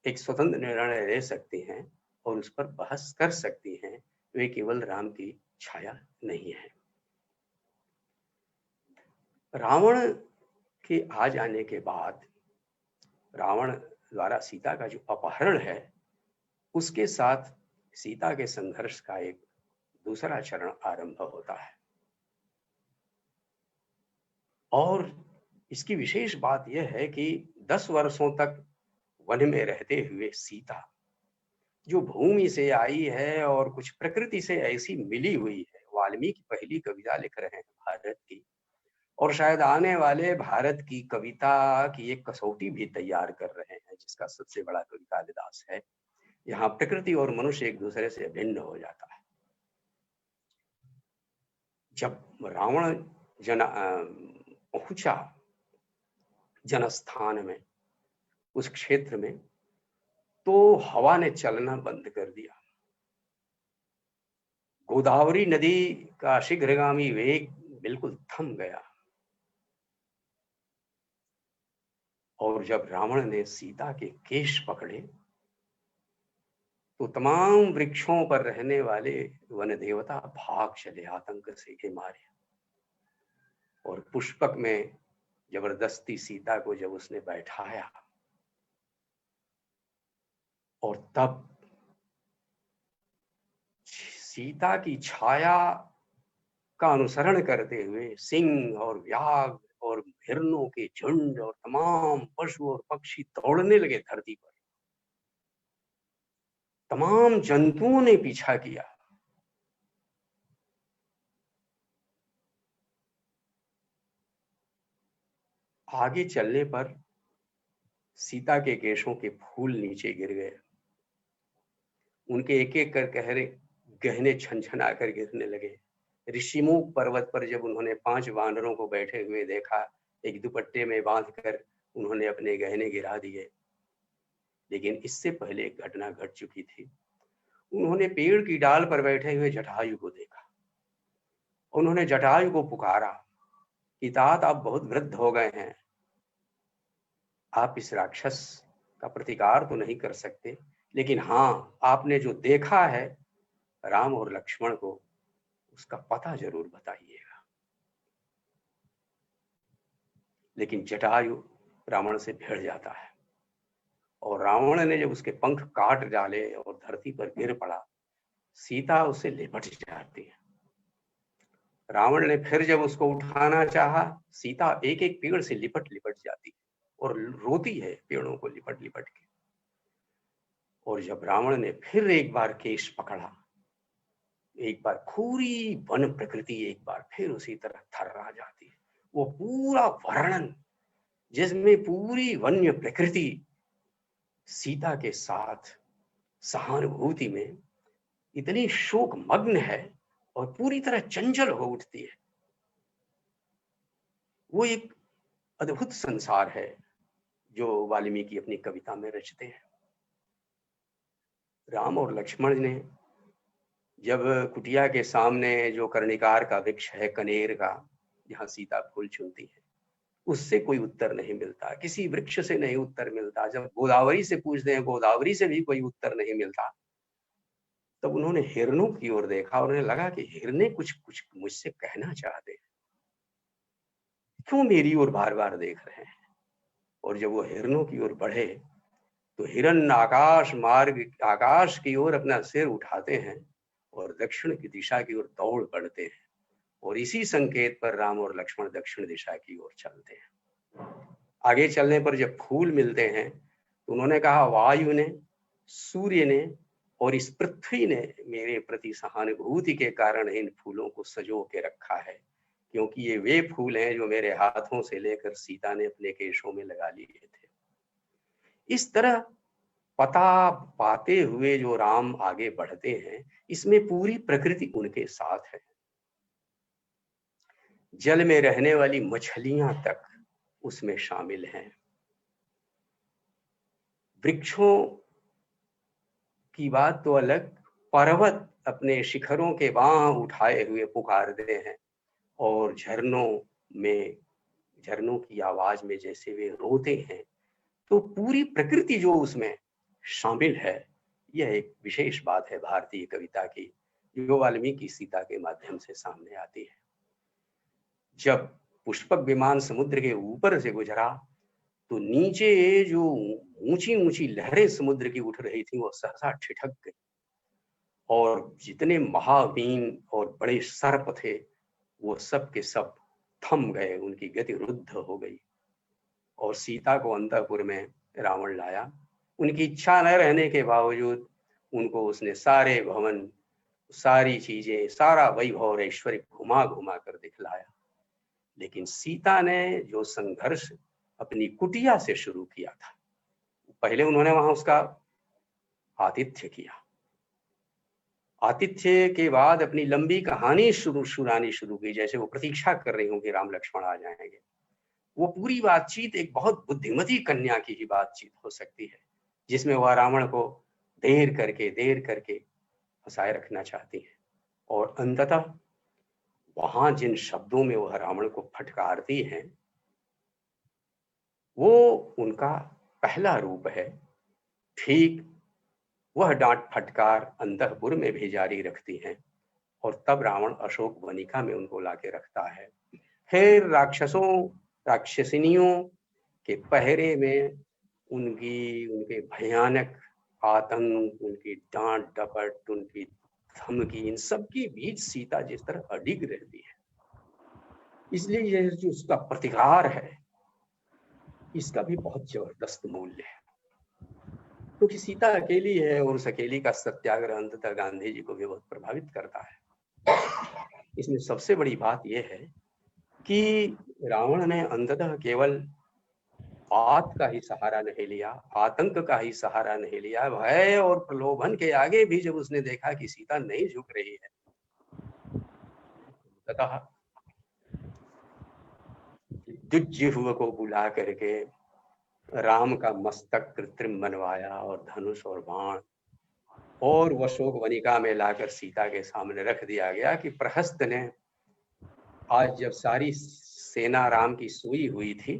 एक स्वतंत्र निर्णय ले सकती हैं और उस पर बहस कर सकती हैं। वे केवल राम की छाया नहीं है। रावण के आ जाने के बाद रावण द्वारा सीता का जो अपहरण है, उसके साथ सीता के संघर्ष का एक दूसरा चरण आरंभ होता है। और इसकी विशेष बात यह है कि 10 वर्षों तक वन में रहते हुए सीता जो भूमि से आई है और कुछ प्रकृति से ऐसी मिली हुई है। वाल्मीकि पहली कविता लिख रहे हैं भारत की, और शायद आने वाले भारत की कविता की एक कसौटी भी तैयार कर रहे हैं, जिसका सबसे बड़ा कवि कालिदास है। यहाँ प्रकृति और मनुष्य एक दूसरे से भिन्न हो जाता है। जब रावण पहुंचा जनस्थान में, उस क्षेत्र में, तो हवा ने चलना बंद कर दिया। गोदावरी नदी का शीघ्रगामी वेग बिल्कुल थम गया। और जब रावण ने सीता के केश पकड़े तो तमाम वृक्षों पर रहने वाले वन देवता भाग चले आतंक से के मारे। और पुष्पक में जबरदस्ती सीता को जब उसने बैठाया और तब सीता की छाया का अनुसरण करते हुए सिंह और व्याघ्र और हिरणों के झुंड और तमाम पशु और पक्षी दौड़ने लगे धरती पर। तमाम जंतुओं ने पीछा किया। आगे चलने पर सीता के केशों के फूल नीचे गिर गए। उनके एक एक कर गहने छन आकर गिरने लगे। ऋषिमुख पर्वत पर जब उन्होंने 5 वानरों को बैठे हुए देखा, एक दुपट्टे में बांधकर उन्होंने अपने गहने गिरा दिए। लेकिन इससे पहले एक घटना घट चुकी थी। उन्होंने पेड़ की डाल पर बैठे हुए जटायु को देखा। उन्होंने जटायु को पुकारा कि तात, आप बहुत वृद्ध हो गए हैं, आप इस राक्षस का प्रतिकार तो नहीं कर सकते, लेकिन हाँ, आपने जो देखा है राम और लक्ष्मण को, उसका पता जरूर बताइएगा। लेकिन जटायु रावण से भिड़ जाता है और रावण ने जब उसके पंख काट डाले और धरती पर गिर पड़ा, सीता उसे लिपट जाती है। रावण ने फिर जब उसको उठाना चाहा, सीता एक एक पेड़ से लिपट लिपट जाती है और रोती है पेड़ों को लिपट लिपट के। और जब रावण ने फिर एक बार केश पकड़ा, एक बार पूरी वन प्रकृति एक बार फिर उसी तरह थर्रा जाती है। वो पूरा वर्णन जिसमें पूरी वन्य प्रकृति सीता के साथ सहानुभूति में इतनी शोक मग्न है और पूरी तरह चंचल हो उठती है, वो एक अद्भुत संसार है जो वाल्मीकि अपनी कविता में रचते हैं। राम और लक्ष्मण ने जब कुटिया के सामने जो कर्णिकार का वृक्ष है, कनेर का, जहाँ सीता फूल चुनती है, उससे कोई उत्तर नहीं मिलता, किसी वृक्ष से नहीं उत्तर मिलता। जब गोदावरी से पूछते हैं, गोदावरी से भी कोई उत्तर नहीं मिलता। तब उन्होंने हिरणों की ओर देखा और उन्हें लगा कि हिरने कुछ कुछ मुझसे कहना चाहते हैं, क्यों मेरी ओर बार बार देख रहे हैं। और जब वो हिरणों की ओर बढ़े तो हिरण आकाश की ओर अपना सिर उठाते हैं और दक्षिण की दिशा की ओर दौड़ पड़ते हैं। और इसी संकेत पर राम और लक्ष्मण दक्षिण दिशा की ओर चलते हैं। आगे चलने पर जब फूल मिलते हैं तो उन्होंने कहा, वायु ने, सूर्य ने और इस पृथ्वी ने मेरे प्रति सहानुभूति के कारण इन फूलों को सजो के रखा है, क्योंकि ये वे फूल हैं जो मेरे हाथों से लेकर सीता ने अपने केशों में लगा लिए थे। इस तरह पता पाते हुए जो राम आगे बढ़ते हैं, इसमें पूरी प्रकृति उनके साथ है। जल में रहने वाली मछलियां तक उसमें शामिल हैं। वृक्षों की बात तो अलग, पर्वत अपने शिखरों के बांह उठाए हुए पुकारते हैं और झरनों की आवाज में जैसे वे रोते हैं, तो पूरी प्रकृति जो उसमें शामिल है, यह एक विशेष बात है भारतीय कविता की, जो वाल्मीकि सीता के माध्यम से सामने आती है। जब पुष्पक विमान समुद्र के ऊपर से गुजरा तो नीचे जो ऊंची ऊंची लहरें समुद्र की उठ रही थी वो सहसा ठिठक गई, और जितने महावीन और बड़े सर्प थे वो सब के सब थम गए, उनकी गति रुद्ध हो गई। और सीता को अंतःपुर में रावण लाया। उनकी इच्छा न रहने के बावजूद उनको उसने सारे भवन, सारी चीजें, सारा वैभव और ऐश्वर्य घुमा घुमा कर दिखलाया। लेकिन सीता ने जो संघर्ष अपनी कुटिया से शुरू किया था, पहले उन्होंने वहां उसका आतिथ्य किया, आतिथ्य के बाद अपनी लंबी कहानी सुनानी शुरू की, जैसे वो प्रतीक्षा कर रही हूँ कि राम लक्ष्मण आ जाएंगे। वो पूरी बातचीत एक बहुत बुद्धिमती कन्या की ही बातचीत हो सकती है, जिसमें वह रावण को देर करके फंसाए रखना चाहती है। और अंततः वहां जिन शब्दों में वह रावण को फटकारती हैं, वो उनका पहला रूप है। ठीक वह डांट फटकार अंतःपुर में भी जारी रखती हैं, और तब रावण अशोक वनिका में उनको लाके रखता है। फिर राक्षसिनियों के पहरे में उनके भयानक आतंक, उनकी डांट डपट, उनकी धमकी, इन सब के बीच सीता जिस तरह अडिग रहती है, इसलिए यह जो उसका प्रतिकार है, इसका भी बहुत जबरदस्त मूल्य है, क्योंकि सीता अकेली है और उस अकेली का सत्याग्रह अंततः गांधी जी को भी बहुत प्रभावित करता है। इसमें सबसे बड़ी बात यह है कि रावण ने अंततः केवल बात का ही सहारा नहीं लिया, आतंक का ही सहारा नहीं लिया, भय और प्रलोभन के आगे भी जब उसने देखा कि सीता नहीं झुक रही है, तथा दुर्जिह्व को बुला करके राम का मस्तक कृत्रिम बनवाया और धनुष और बाण, और वह अशोक वनिका में लाकर सीता के सामने रख दिया गया कि प्रहस्त ने, आज जब सारी सेना राम की सोई हुई थी,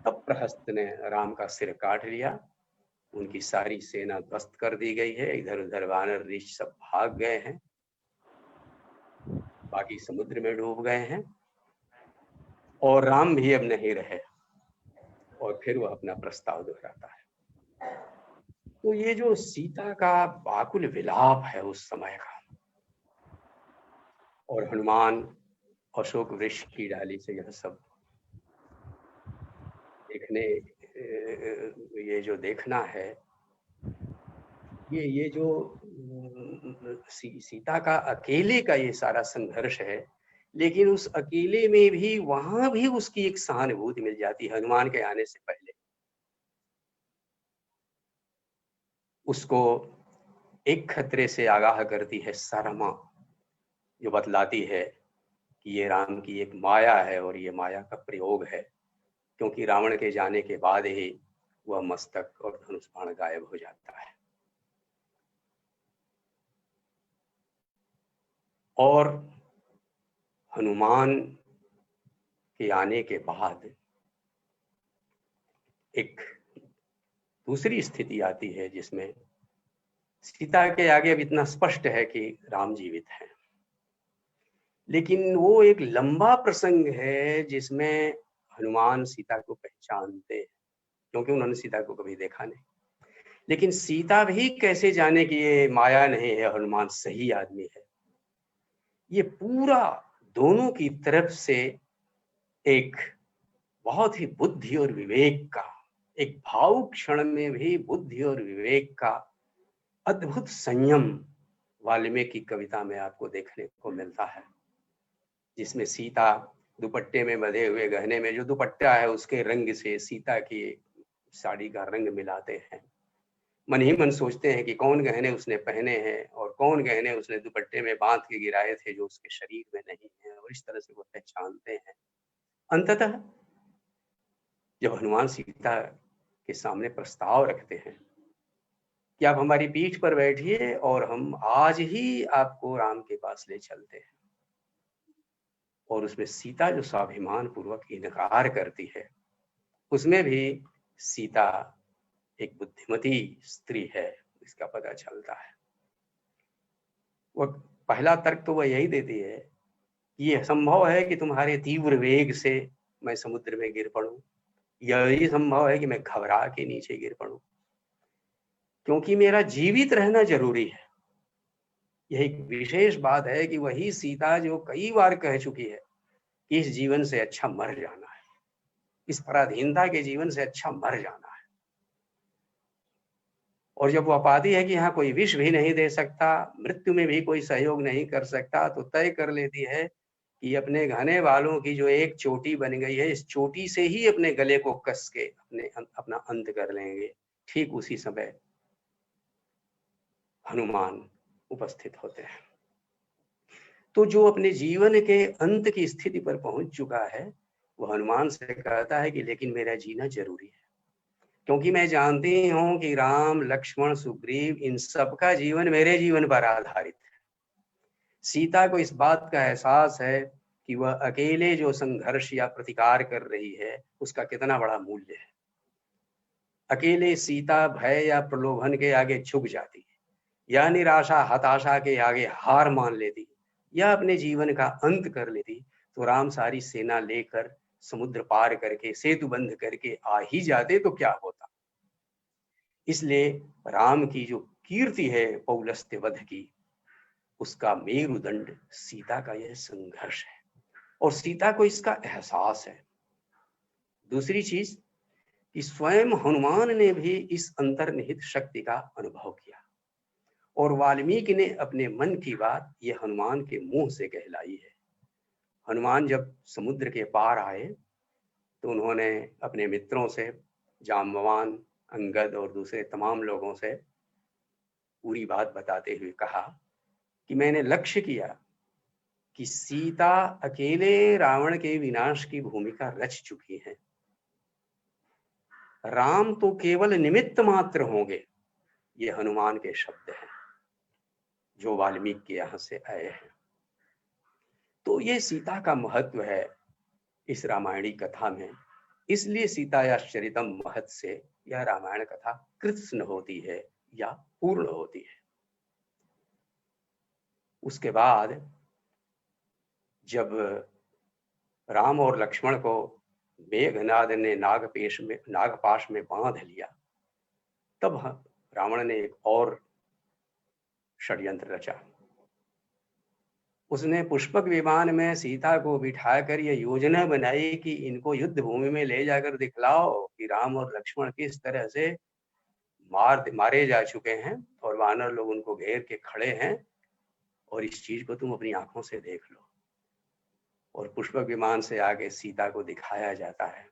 तब प्रहस्त ने राम का सिर काट लिया। उनकी सारी सेना ध्वस्त कर दी गई है, इधर उधर वानर ऋषि सब भाग गए हैं, बाकी समुद्र में डूब गए हैं, और राम भी अब नहीं रहे। और फिर वह अपना प्रस्ताव दोहराता है। तो ये जो सीता का बाकुल विलाप है उस समय का, और हनुमान अशोक वृक्ष की डाली से यह सब देखने, ये जो देखना है, ये जो सीता का अकेले का ये सारा संघर्ष है, लेकिन उस अकेले में भी वहां भी उसकी एक सहानुभूति मिल जाती है। हनुमान के आने से पहले उसको एक खतरे से आगाह करती है सरमा, जो बतलाती है कि ये राम की एक माया है और ये माया का प्रयोग है, क्योंकि रावण के जाने के बाद ही वह मस्तक और धनुष बाण गायब हो जाता है। और हनुमान के आने के बाद एक दूसरी स्थिति आती है, जिसमें सीता के आगे अब इतना स्पष्ट है कि राम जीवित हैं, लेकिन वो एक लंबा प्रसंग है जिसमें हनुमान सीता को पहचानते हैं, क्योंकि उन्होंने सीता को कभी देखा नहीं। लेकिन सीता भी कैसे जाने कि ये माया नहीं है, हनुमान सही आदमी है। ये पूरा दोनों की तरफ से एक बहुत ही बुद्धि और विवेक का, एक भावुक क्षण में भी बुद्धि और विवेक का अद्भुत संयम वाल्मीकि की कविता में आपको देखने को मिलता है, जिसमें सीता दुपट्टे में बंधे हुए गहने में, जो दुपट्टा है उसके रंग से सीता की साड़ी का रंग मिलाते हैं। मन ही मन सोचते हैं कि कौन गहने उसने पहने हैं और कौन गहने उसने दुपट्टे में बांध के गिराए थे जो उसके शरीर में नहीं है, और इस तरह से वो पहचानते हैं। अंततः जब हनुमान सीता के सामने प्रस्ताव रखते हैं कि आप हमारी पीठ पर बैठिए और हम आज ही आपको राम के पास ले चलते हैं, और उसमें सीता जो स्वाभिमान पूर्वक इनकार करती है, उसमें भी सीता एक बुद्धिमती स्त्री है, इसका पता चलता है। वो पहला तर्क तो वह यही देती है कि यह संभव है कि तुम्हारे तीव्र वेग से मैं समुद्र में गिर पड़ूं, यही संभव है कि मैं घबरा के नीचे गिर पड़ूं, क्योंकि मेरा जीवित रहना जरूरी है। यह एक विशेष बात है कि वही सीता जो कई बार कह चुकी है कि इस जीवन से अच्छा मर जाना है, इस पराधीनता के जीवन से अच्छा मर जाना है। और जब वो पाती है कि यहाँ कोई विष भी नहीं दे सकता, मृत्यु में भी कोई सहयोग नहीं कर सकता, तो तय कर लेती है कि अपने घने बालों की जो एक चोटी बन गई है, इस चोटी से ही अपने गले को कस के अपना अंत कर लेंगे। ठीक उसी समय हनुमान उपस्थित होते हैं। तो जो अपने जीवन के अंत की स्थिति पर पहुंच चुका है, वो हनुमान से कहता है कि लेकिन मेरा जीना जरूरी है, क्योंकि मैं जानती हूं कि राम, लक्ष्मण, सुग्रीव, इन सबका जीवन मेरे जीवन पर आधारित है। सीता को इस बात का एहसास है कि वह अकेले जो संघर्ष या प्रतिकार कर रही है उसका कितना बड़ा मूल्य है। अकेले सीता भय या प्रलोभन के आगे झुक जाती है, या निराशा हताशा के आगे हार मान लेती, या अपने जीवन का अंत कर लेती, तो राम सारी सेना लेकर समुद्र पार करके सेतु बंध करके आ ही जाते तो क्या होता। इसलिए राम की जो कीर्ति है पौलस्त्य वध की, उसका मेरुदंड सीता का यह संघर्ष है, और सीता को इसका एहसास है। दूसरी चीज कि स्वयं हनुमान ने भी इस अंतर्निहित शक्ति का अनुभव किया, और वाल्मीकि ने अपने मन की बात ये हनुमान के मुंह से कहलाई है। हनुमान जब समुद्र के पार आए तो उन्होंने अपने मित्रों से, जाम्बवान, अंगद और दूसरे तमाम लोगों से पूरी बात बताते हुए कहा कि मैंने लक्ष्य किया कि सीता अकेले रावण के विनाश की भूमिका रच चुकी है, राम तो केवल निमित्त मात्र होंगे। ये हनुमान के शब्द हैं जो वाल्मीकि के यहां से आए हैं। तो ये सीता का महत्व है इस रामायणी कथा में, इसलिए सीता या चरितम महत से यह रामायण कथा कृत्स्न होती है या पूर्ण होती है। उसके बाद जब राम और लक्ष्मण को मेघनाद ने नागपाश में बांध लिया, तब रावण ने एक और षड्यंत्र रचा। उसने पुष्पक विमान में सीता को बिठाकर यह योजना बनाई कि इनको युद्ध भूमि में ले जाकर दिखलाओ कि राम और लक्ष्मण किस तरह से मारे जा चुके हैं और वानर लोग उनको घेर के खड़े हैं, और इस चीज को तुम अपनी आंखों से देख लो। और पुष्पक विमान से आगे सीता को दिखाया जाता है,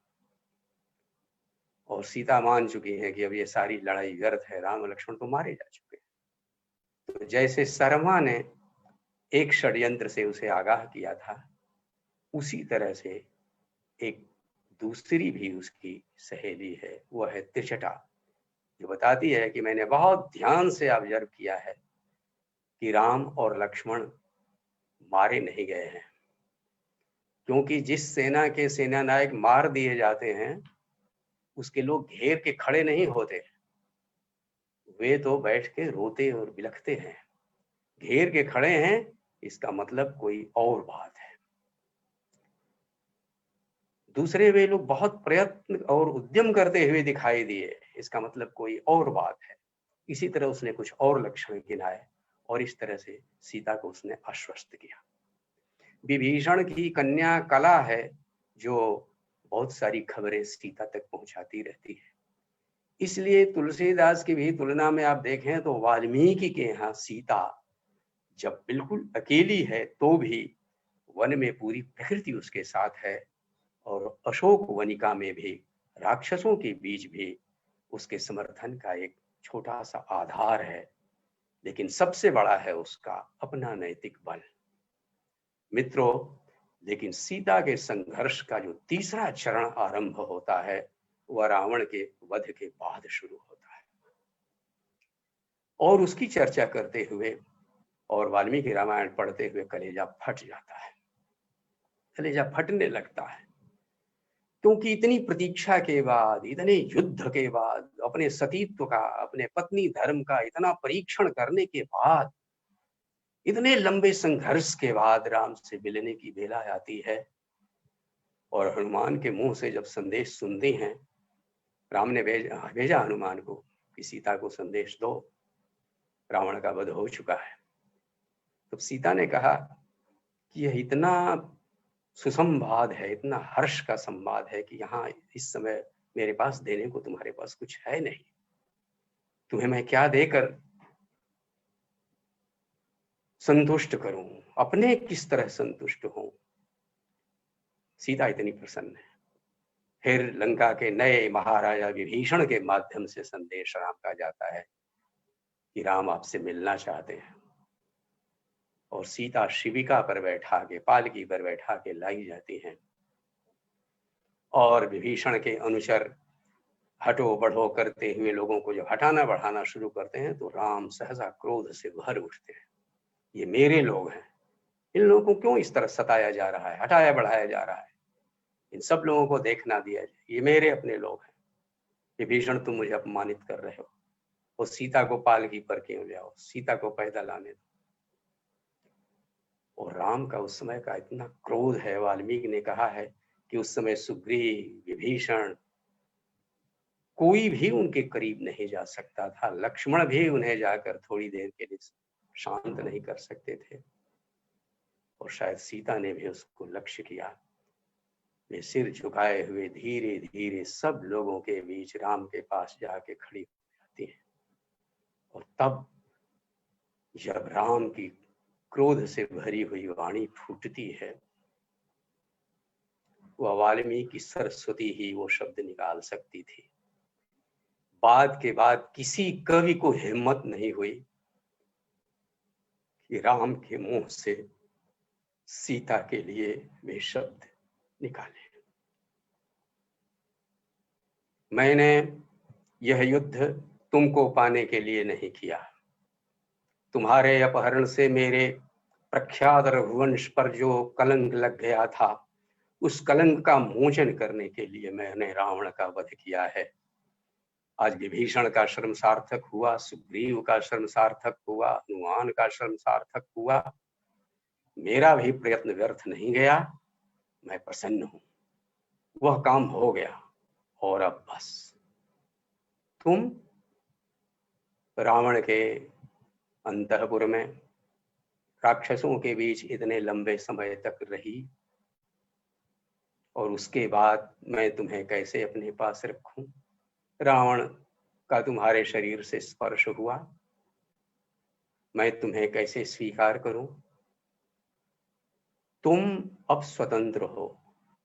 और सीता मान चुकी है कि अब ये सारी लड़ाई व्यर्थ है, राम और लक्ष्मण तो मारे जा चुके हैं। तो जैसे शर्मा ने एक षड्यंत्र से उसे आगाह किया था, उसी तरह से एक दूसरी भी उसकी सहेली है, वो है त्रिजटा, जो बताती है कि मैंने बहुत ध्यान से ऑब्जर्व किया है कि राम और लक्ष्मण मारे नहीं गए हैं, क्योंकि जिस सेना के सेनानायक मार दिए जाते हैं उसके लोग घेर के खड़े नहीं होते, वे तो बैठ के रोते और बिलखते हैं। घेर के खड़े हैं इसका मतलब कोई और बात है। दूसरे वे लोग बहुत प्रयत्न और उद्यम करते हुए दिखाई दिए, इसका मतलब कोई और बात है। इसी तरह उसने कुछ और लक्षण गिनाए और इस तरह से सीता को उसने आश्वस्त किया। विभीषण की कन्या कला है जो बहुत सारी खबरें सीता तक पहुंचाती रहती है। इसलिए तुलसीदास की भी तुलना में आप देखें तो वाल्मीकि के यहाँ सीता जब बिल्कुल अकेली है तो भी वन में पूरी प्रकृति उसके साथ है, और अशोक वनिका में भी राक्षसों के बीच भी उसके समर्थन का एक छोटा सा आधार है। लेकिन सबसे बड़ा है उसका अपना नैतिक बल। मित्रों, लेकिन सीता के संघर्ष का जो तीसरा चरण आरंभ होता है वह रावण के वध के बाद शुरू होता है। और उसकी चर्चा करते हुए और वाल्मीकि रामायण पढ़ते हुए कलेजा फट जाता है, कलेजा फटने लगता है, क्योंकि इतनी प्रतीक्षा के बाद, इतने युद्ध के बाद, अपने सतीत्व का, अपने पत्नी धर्म का इतना परीक्षण करने के बाद, इतने लंबे संघर्ष के बाद राम से मिलने की बेला आती है। और हनुमान के मुंह से जब संदेश सुनते हैं, राम ने भेजा हनुमान को कि सीता को संदेश दो, रावण का वध हो चुका है। तब सीता ने कहा कि यह इतना सुसंवाद है, इतना हर्ष का संवाद है कि यहाँ इस समय मेरे पास देने को तुम्हारे पास कुछ है नहीं, तुम्हें मैं क्या देकर संतुष्ट करूं, अपने किस तरह संतुष्ट हूं। सीता इतनी प्रसन्न है। फिर लंका के नए महाराजा विभीषण के माध्यम से संदेश राम का जाता है कि राम आपसे मिलना चाहते हैं। और सीता शिविका पर बैठा के, पालकी पर बैठा के लाई जाती हैं। और विभीषण के अनुचर हटो बढ़ो करते हुए लोगों को जब हटाना बढ़ाना शुरू करते हैं तो राम सहसा क्रोध से भर उठते हैं। ये मेरे लोग हैं, इन लोगों को क्यों इस तरह सताया जा रहा है, हटाया बढ़ाया जा रहा है, इन सब लोगों को देखना दिया जाए, ये मेरे अपने लोग हैं। विभीषण तुम मुझे अपमानित कर रहे हो, और सीता को पालकी पर क्यों ले आओ, सीता को पैदल आने दो। और राम का उस समय का इतना क्रोध है, वाल्मीकि ने कहा है कि उस समय सुग्रीव, विभीषण, कोई भी उनके करीब नहीं जा सकता था। लक्ष्मण भी उन्हें जाकर थोड़ी देर के लिए शांत नहीं कर सकते थे। और शायद सीता ने भी उसको लक्ष्य किया। वे सिर झुकाए हुए धीरे धीरे सब लोगों के बीच राम के पास जाके खड़ी हो जाती है। और तब जब राम की क्रोध से भरी हुई वाणी फूटती है, वह वाल्मीकि सरस्वती ही वो शब्द निकाल सकती थी। बाद के बाद किसी कवि को हिम्मत नहीं हुई कि राम के मुंह से सीता के लिए वे शब्द निकाले। मैंने यह युद्ध तुमको पाने के लिए नहीं किया, तुम्हारे अपहरण से मेरे प्रख्यात रघुवंश पर जो कलंक लग गया था, उस कलंक का मोचन करने के लिए मैंने रावण का वध किया है। आज विभीषण का श्रम सार्थक हुआ, सुग्रीव का श्रम सार्थक हुआ, हनुमान का श्रम सार्थक हुआ, मेरा भी प्रयत्न व्यर्थ नहीं गया। मैं प्रसन्न हूं, वह काम हो गया। और अब बस तुम रावण के अंतःपुर में राक्षसों के बीच इतने लंबे समय तक रही, और उसके बाद मैं तुम्हें कैसे अपने पास रखूं। रावण का तुम्हारे शरीर से स्पर्श हुआ, मैं तुम्हें कैसे स्वीकार करूं। तुम अब स्वतंत्र हो,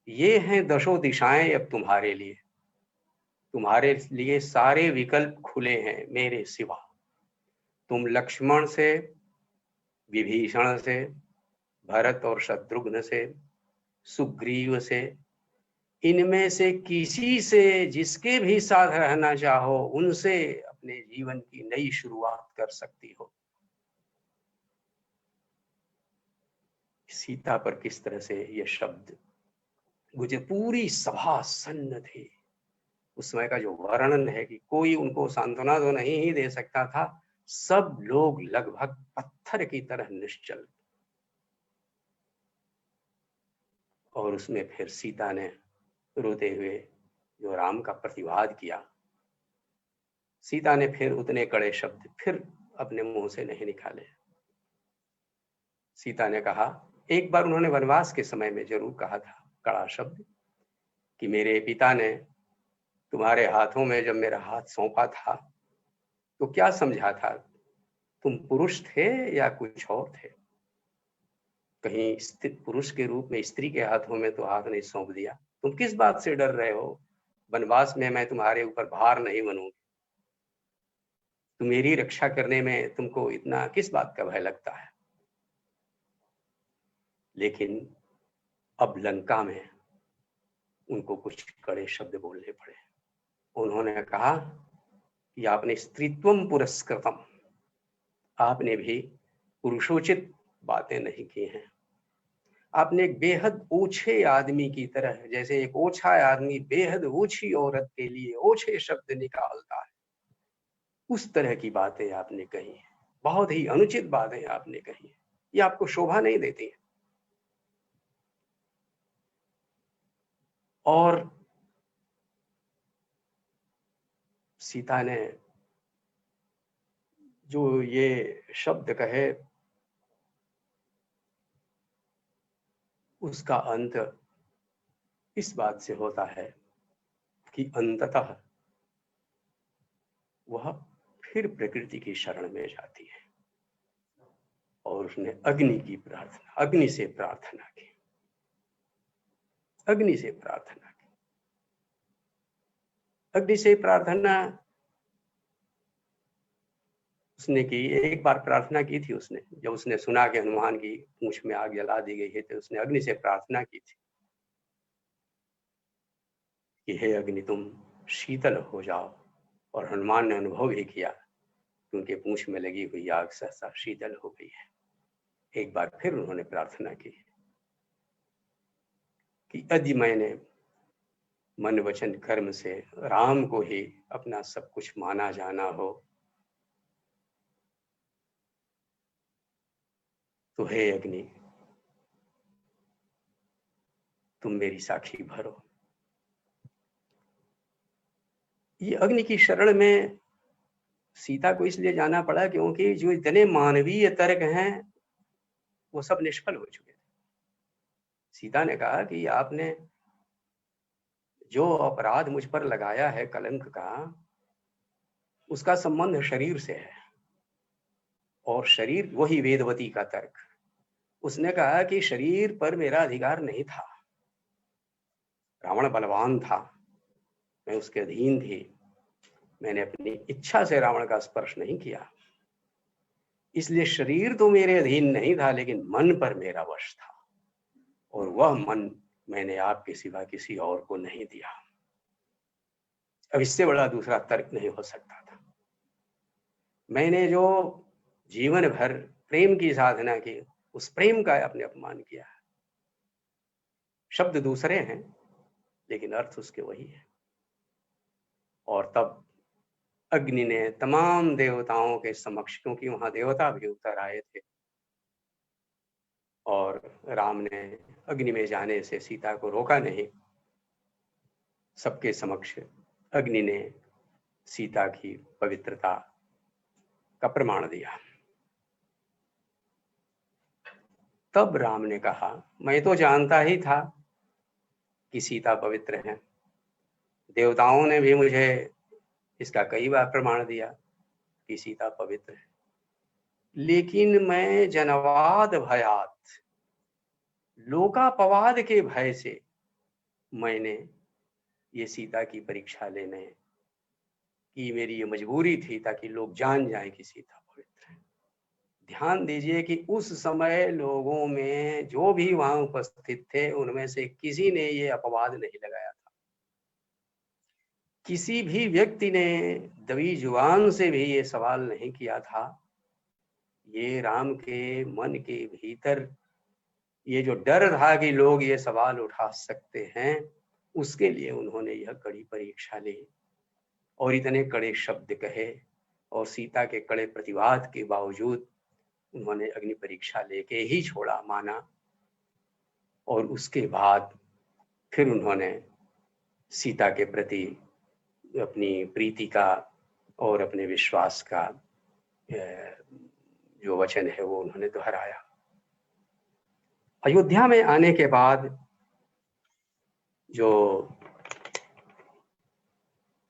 ये हैं दशों दिशाएं अब तुम्हारे लिए, तुम्हारे लिए सारे विकल्प खुले हैं मेरे सिवा। तुम लक्ष्मण से, विभीषण से, भरत और शत्रुघ्न से, सुग्रीव से, इनमें से किसी से, जिसके भी साथ रहना चाहो उनसे अपने जीवन की नई शुरुआत कर सकती हो। सीता पर किस तरह से ये शब्द मुझे, पूरी सभा सन्न थी। उस समय का जो वर्णन है कि कोई उनको सांत्वना तो नहीं ही दे सकता था, सब लोग लगभग पत्थर की तरह निश्चल। और उसमें फिर सीता ने रोते हुए जो राम का प्रतिवाद किया, सीता ने फिर उतने कड़े शब्द फिर अपने मुंह से नहीं निकाले। सीता ने कहा, एक बार उन्होंने वनवास के समय में जरूर कहा था कड़ा शब्द कि मेरे पिता ने तुम्हारे हाथों में जब मेरा हाथ सौंपा था तो क्या समझा था, तुम पुरुष थे या कुछ और थे? कहीं पुरुष के रूप में स्त्री के हाथों में तो हाथ नहीं सौंप दिया? तुम किस बात से डर रहे हो? वनवास में मैं तुम्हारे ऊपर भार नहीं बनूंगी। तो मेरी रक्षा करने में तुमको इतना किस बात का भय लगता है? लेकिन अब लंका में उनको कुछ कड़े शब्द बोलने पड़े। उन्होंने कहा कि आपने स्त्रीत्वम पुरस्कृतम, आपने भी पुरुषोचित बातें नहीं की हैं। आपने एक बेहद ओछे आदमी की तरह, जैसे एक ओछा आदमी बेहद ओछी औरत के लिए ओछे शब्द निकालता है, उस तरह की बातें आपने कही हैं। बहुत ही अनुचित बातें आपने कही हैं, ये आपको शोभा नहीं देती है। और सीता ने जो ये शब्द कहे उसका अंत इस बात से होता है कि अंततः वह फिर प्रकृति की शरण में जाती है और उसने अग्नि से प्रार्थना की, अग्नि से प्रार्थना की। अग्नि से प्रार्थना उसने की। एक बार प्रार्थना की थी उसने, जब उसने सुना कि हनुमान की पूंछ में आग जला दी गई है, तो उसने अग्नि से प्रार्थना की थी कि हे अग्नि तुम शीतल हो जाओ। और हनुमान ने अनुभव भी किया कि उनके पूंछ में लगी हुई आग सहसा शीतल हो गई है। एक बार फिर उन्होंने प्रार्थना की कि यदि मैंने मन वचन कर्म से राम को ही अपना सब कुछ माना जाना हो तो हे अग्नि तुम मेरी साखी भरो। ये अग्नि की शरण में सीता को इसलिए जाना पड़ा क्योंकि जो इतने मानवीय तर्क हैं वो सब निष्फल हो चुके थे। सीता ने कहा कि आपने जो अपराध मुझ पर लगाया है कलंक का, उसका संबंध शरीर से है, और शरीर वही वेदवती का तर्क। उसने कहा कि शरीर पर मेरा अधिकार नहीं था, रावण बलवान था, मैं उसके अधीन थी, मैंने अपनी इच्छा से रावण का स्पर्श नहीं किया, इसलिए शरीर तो मेरे अधीन नहीं था, लेकिन मन पर मेरा वश था, और वह मन मैंने आपके सिवा किसी और को नहीं दिया। अब इससे बड़ा दूसरा तर्क नहीं हो सकता था। मैंने जो जीवन भर प्रेम की साधना की, उस प्रेम का आपने अपमान किया। शब्द दूसरे हैं लेकिन अर्थ उसके वही है। और तब अग्नि ने तमाम देवताओं के समक्ष, क्योंकि वहां देवता भी उतर आए थे, और राम ने अग्नि में जाने से सीता को रोका नहीं। सबके समक्ष अग्नि ने सीता की पवित्रता का प्रमाण दिया। तब राम ने कहा, मैं तो जानता ही था कि सीता पवित्र है, देवताओं ने भी मुझे इसका कई बार प्रमाण दिया कि सीता पवित्र है, लेकिन मैं जनवाद भयात, लोकापवाद के भय से मैंने ये सीता की परीक्षा लेने की, मेरी ये मजबूरी थी ताकि लोग जान जाएं कि सीता पवित्र है। ध्यान दीजिए कि उस समय लोगों में जो भी वहां उपस्थित थे उनमें से किसी ने ये अपवाद नहीं लगाया था। किसी भी व्यक्ति ने दबी जुबान से भी ये सवाल नहीं किया था। ये राम के मन के भीतर ये जो डर था कि लोग ये सवाल उठा सकते हैं, उसके लिए उन्होंने यह कड़ी परीक्षा ली और इतने कड़े शब्द कहे, और सीता के कड़े प्रतिवाद के बावजूद उन्होंने अग्नि परीक्षा लेके ही छोड़ा, माना। और उसके बाद फिर उन्होंने सीता के प्रति अपनी प्रीति का और अपने विश्वास का जो वचन है वो उन्होंने दोहराया। अयोध्या में आने के बाद जो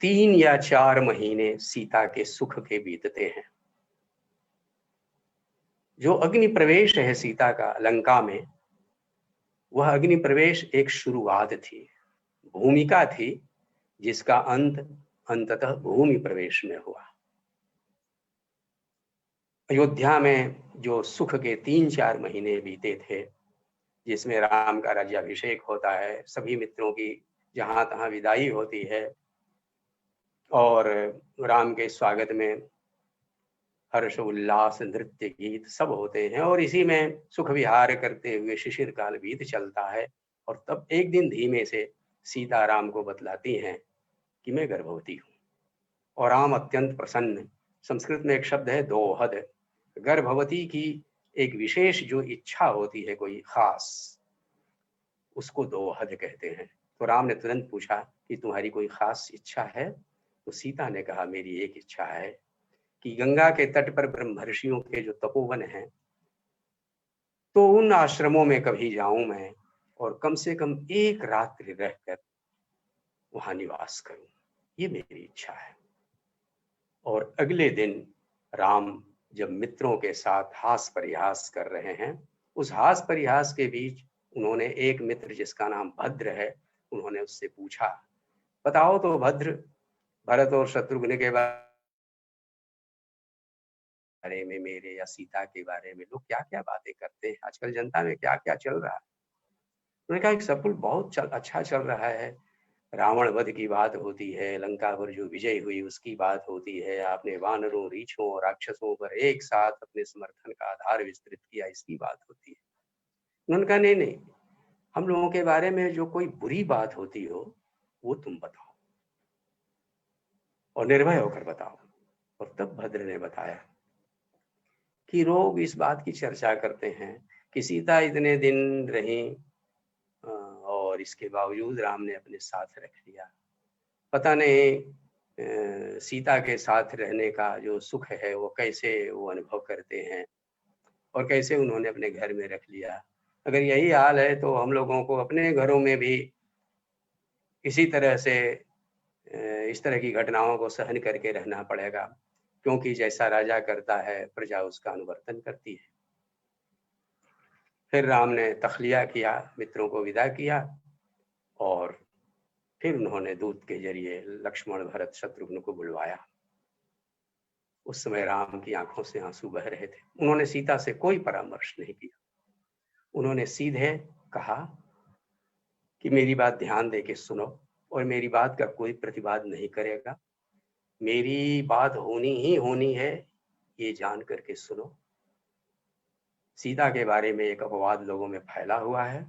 3 या 4 महीने सीता के सुख के बीतते हैं, जो अग्नि प्रवेश है सीता का लंका में, वह अग्नि प्रवेश एक शुरुआत थी, भूमिका थी, जिसका अंत अंततः भूमि प्रवेश में हुआ। अयोध्या में जो सुख के 3-4 महीने बीते थे, जिसमें राम का राज्याभिषेक होता है, सभी मित्रों की जहां तहां विदाई होती है और राम के स्वागत में हर्ष उल्लास नृत्य गीत सब होते हैं, और इसी में सुख विहार करते हुए शिशिर काल बीत चलता है। और तब एक दिन धीमे से सीता राम को बतलाती हैं कि मैं गर्भवती हूँ, और राम अत्यंत प्रसन्न। संस्कृत में एक शब्द है दोहद, गर्भवती की एक विशेष जो इच्छा होती है, कोई खास, उसको दोहद कहते हैं। तो राम ने तुरंत पूछा कि तुम्हारी कोई खास इच्छा है? तो सीता ने कहा मेरी एक इच्छा है कि गंगा के तट पर ब्रह्मर्षियों के जो तपोवन हैं, तो उन आश्रमों में कभी जाऊं मैं, और कम से कम एक रात्रि रहकर वहां निवास करूं, ये मेरी इच्छा है। और अगले दिन राम जब मित्रों के साथ हास परिहास कर रहे हैं, उस हास परिहास के बीच उन्होंने एक मित्र जिसका नाम भद्र है, उन्होंने उससे पूछा, बताओ तो भद्र, भरत और शत्रुघ्न के बारे में, मेरे या सीता के बारे में लोग क्या क्या बातें करते हैं, आजकल जनता में क्या क्या चल रहा है? उन्होंने कहा सब कुछ बहुत अच्छा चल रहा है, रावण वध की बात होती है, लंका पर जो विजय हुई उसकी बात होती है, आपने वानरों, रीछों और राक्षसों पर एक साथ अपने समर्थन का आधार विस्तृत किया, इसकी बात होती है। उन्होंने कहा नहीं नहीं, हम लोगों के बारे में जो कोई बुरी बात होती हो वो तुम बताओ, और निर्भय होकर बताओ। और तब भद्र ने बताया कि लोग इस बात की चर्चा करते हैं कि सीता इतने दिन रही और इसके बावजूद राम ने अपने साथ रख लिया, पता नहीं सीता के साथ रहने का जो सुख है वो कैसे वो अनुभव करते हैं, और कैसे उन्होंने अपने घर में रख लिया। अगर यही हाल है तो हम लोगों को अपने घरों में भी इसी तरह से इस तरह की घटनाओं को सहन करके रहना पड़ेगा, क्योंकि जैसा राजा करता है प्रजा उसका अनुवर्तन करती है। फिर राम ने तखलिया किया, मित्रों को विदा किया, और फिर उन्होंने दूत के जरिए लक्ष्मण, भरत, शत्रुघ्न को बुलवाया। उस समय राम की आंखों से आंसू बह रहे थे। उन्होंने सीता से कोई परामर्श नहीं किया, उन्होंने सीधे कहा कि मेरी बात ध्यान दे के सुनो, और मेरी बात का कोई प्रतिवाद नहीं करेगा, मेरी बात होनी ही होनी है, ये जान करके सुनो। सीता के बारे में एक अपवाद लोगों में फैला हुआ है,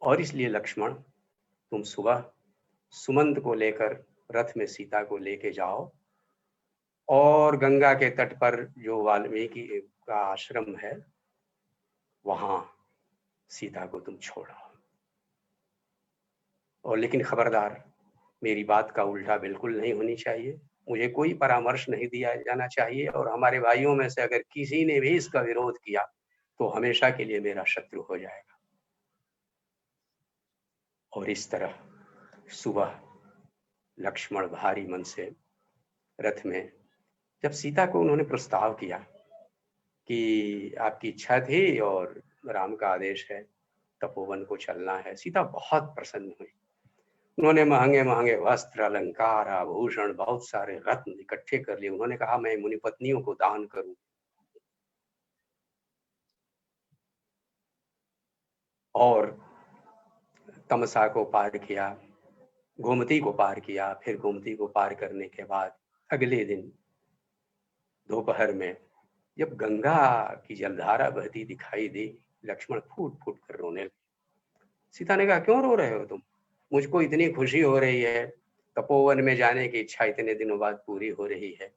और इसलिए लक्ष्मण तुम सुबह सुमंत को लेकर रथ में सीता को लेके जाओ, और गंगा के तट पर जो वाल्मीकि का आश्रम है वहां सीता को तुम छोड़ो। और लेकिन खबरदार, मेरी बात का उल्टा बिल्कुल नहीं होनी चाहिए, मुझे कोई परामर्श नहीं दिया जाना चाहिए, और हमारे भाइयों में से अगर किसी ने भी इसका विरोध किया तो हमेशा के लिए मेरा शत्रु हो जाएगा। और इस तरह सुबह लक्ष्मण भारी मन से रथ में, जब सीता को उन्होंने प्रस्ताव किया कि आपकी इच्छा थी और राम का आदेश है, तपोवन को चलना है, सीता बहुत प्रसन्न हुई। उन्होंने महंगे महंगे वस्त्र, अलंकार, आभूषण, बहुत सारे रत्न इकट्ठे कर लिए। उन्होंने कहा मैं मुनि पत्नियों को दान करूं। और तमसा को पार किया, गोमती को पार किया, फिर गोमती को पार करने के बाद अगले दिन दोपहर में जब गंगा की जलधारा बहती दिखाई दी, लक्ष्मण फूट फूट कर रोने लगे। सीता ने कहा क्यों रो रहे हो तुम? मुझको इतनी खुशी हो रही है, तपोवन में जाने की इच्छा इतने दिनों बाद पूरी हो रही है।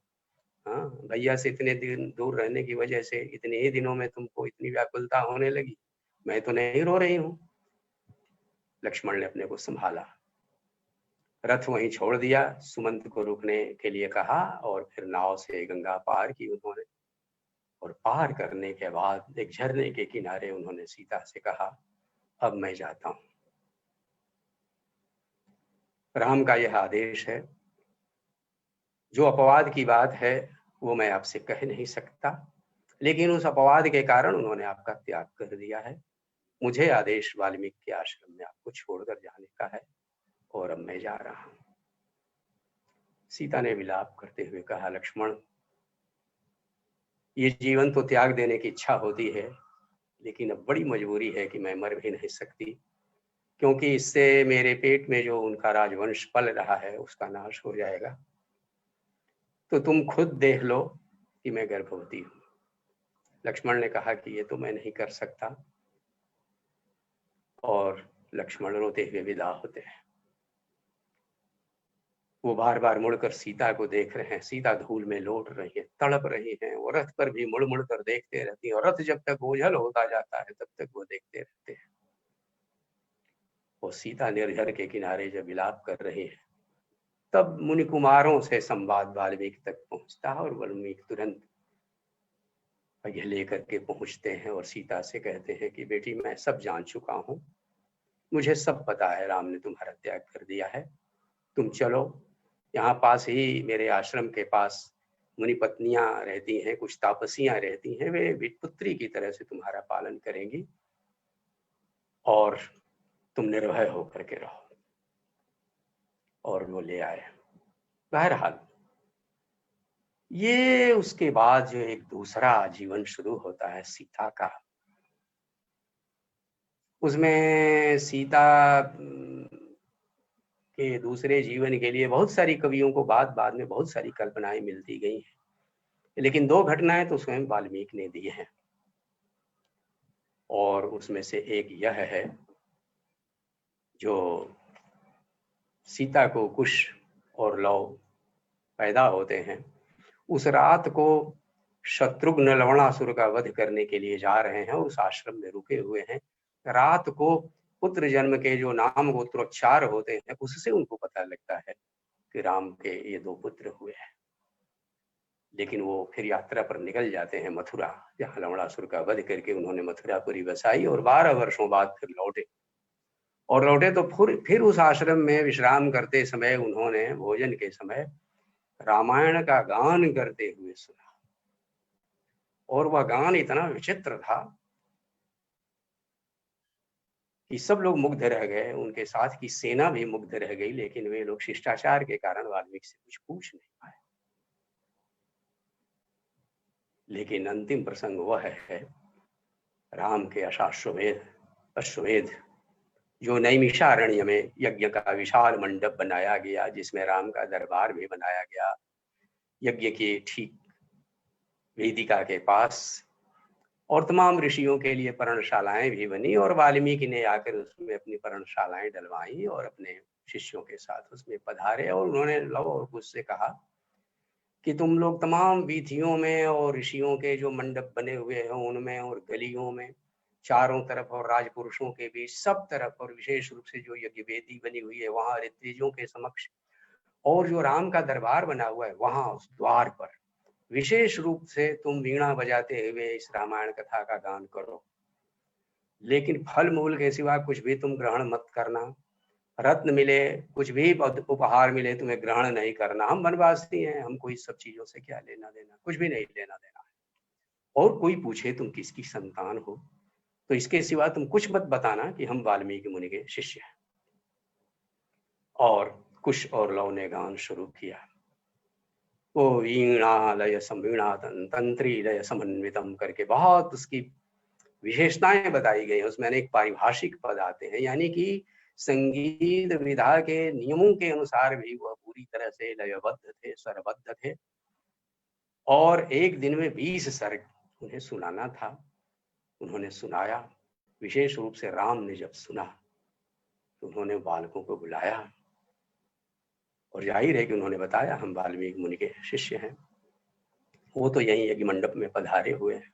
हाँ, भैया से इतने दिन दूर रहने की वजह से इतने ही दिनों में तुमको इतनी व्याकुलता होने लगी, मैं तो नहीं रो रही हूँ। लक्ष्मण ने अपने को संभाला, रथ वहीं छोड़ दिया, सुमंत को रुकने के लिए कहा, और फिर नाव से गंगा पार की उन्होंने। और पार करने के बाद एक झरने के किनारे उन्होंने सीता से कहा, अब मैं जाता हूं। राम का यह आदेश है। जो अपवाद की बात है वो मैं आपसे कह नहीं सकता, लेकिन उस अपवाद के कारण उन्होंने आपका त्याग कर दिया है। मुझे आदेश वाल्मीकि के आश्रम में आपको छोड़कर जाने का है और अब मैं जा रहा हूं। सीता ने विलाप करते हुए कहा, लक्ष्मण, ये जीवन तो त्याग देने की इच्छा होती है, लेकिन अब बड़ी मजबूरी है कि मैं मर भी नहीं सकती, क्योंकि इससे मेरे पेट में जो उनका राजवंश पल रहा है उसका नाश हो जाएगा। तो तुम खुद देख लो कि मैं गर्भवती हूं। लक्ष्मण ने कहा कि ये तो मैं नहीं कर सकता, और लक्ष्मण रोते हुए विदा होते हैं। वो बार बार मुड़कर सीता को देख रहे हैं। सीता धूल में लौट रही है, तड़प रही है। वो रथ पर भी मुड़ मुड़ कर देखते रहती है, और रथ जब तक ओझल होता जाता है तब तक वो देखते रहते हैं। वो सीता निर्झर के किनारे जब विलाप कर रही है, तब मुनि कुमारों से संवाद वाल्मीकि तक पहुंचता है, और वाल्मीकि तुरंत यह लेकर के पहुंचते हैं और सीता से कहते हैं कि बेटी, मैं सब जान चुका हूं, मुझे सब पता है, राम ने तुम्हारा त्याग कर दिया है। तुम चलो, यहाँ पास ही मेरे आश्रम के पास मुनि पत्नियां रहती हैं, कुछ तापसियां रहती हैं, वे पुत्री की तरह से तुम्हारा पालन करेंगी और तुम निर्भय होकर के रहो। और वो ले आए। बहरहाल ये उसके बाद जो एक दूसरा जीवन शुरू होता है सीता का, उसमें सीता के दूसरे जीवन के लिए बहुत सारी कवियों को बाद में बहुत सारी कल्पनाएं मिलती गई हैं, लेकिन दो घटनाएं तो स्वयं वाल्मीकि ने दी हैं, और उसमें से एक यह है, जो सीता को कुश और लव पैदा होते हैं, उस रात को शत्रुघ्न लवणासुर का वध करने के लिए जा रहे हैं, उस आश्रम में रुके हुए हैं। रात को पुत्र जन्म के जो नाम गोत्रोच्चार होते हैं, उससे उनको पता लगता है कि राम के ये दो पुत्र हुए हैं। लेकिन वो फिर यात्रा पर निकल जाते हैं मथुरा, जहाँ लवणासुर का वध करके उन्होंने मथुरापुरी बसाई, और 12 वर्षों बाद फिर लौटे। और लौटे तो फिर उस आश्रम में विश्राम करते समय उन्होंने भोजन के समय रामायण का गान करते हुए सुना, और वह गान इतना विचित्र था कि सब लोग मुग्ध रह गए, उनके साथ की सेना भी मुग्ध रह गई, लेकिन वे लोग शिष्टाचार के कारण वाल्मीकि से कुछ पूछ नहीं पाए। लेकिन अंतिम प्रसंग वह है राम के अश्वमेध जो नैमिषारण्य में यज्ञ का विशाल मंडप बनाया गया, जिसमें राम का दरबार भी बनाया गया, यज्ञ के ठीक वेदिका के पास, और तमाम ऋषियों के लिए पर्णशालाएं भी बनी, और वाल्मीकि ने आकर उसमें अपनी पर्णशालाएं डलवाई और अपने शिष्यों के साथ उसमें पधारे, और उन्होंने लव और कुश से कहा कि तुम लोग तमाम वीथियों में और ऋषियों के जो मंडप बने हुए हैं उनमें और गलियों में चारों तरफ और राजपुरुषों के बीच सब तरफ, और विशेष रूप से जो यज्ञ वेदी बनी हुई है वहां ऋत्विजों के समक्ष, और जो राम का दरबार बना हुआ है वहां उस द्वार पर विशेष रूप से तुम वीणा बजाते हुए इस रामायण कथा का गान करो, लेकिन फल मूल के सिवा कुछ भी तुम ग्रहण मत करना। रत्न मिले, कुछ भी उपहार मिले, तुम्हें ग्रहण नहीं करना। हम वनवासी हैं, हमको इस सब चीजों से क्या लेना देना, कुछ भी नहीं लेना देना है। और कोई पूछे तुम किसकी संतान हो, तो इसके सिवा तुम कुछ मत बताना कि हम वाल्मीकि मुनि के शिष्य हैं। और कुश और लव ने गान शुरू किया। वो वीणालय संवीणा तंत्री लय समन्वितम करके बहुत उसकी विशेषताएं बताई गई हैं। उसमें अनेक पारिभाषिक पद आते हैं, यानी कि संगीत विधा के नियमों के अनुसार भी वह पूरी तरह से लयबद्ध थे, स्वरबद्ध थे। और एक दिन में 20 सर्ग उन्हें सुनाना था, उन्होंने सुनाया। विशेष रूप से राम ने जब सुना तो उन्होंने बालकों को बुलाया, और जाहिर है कि उन्होंने बताया हम वाल्मीकि मुनि के शिष्य हैं। वो तो यही यज्ञ मंडप में पधारे हुए हैं,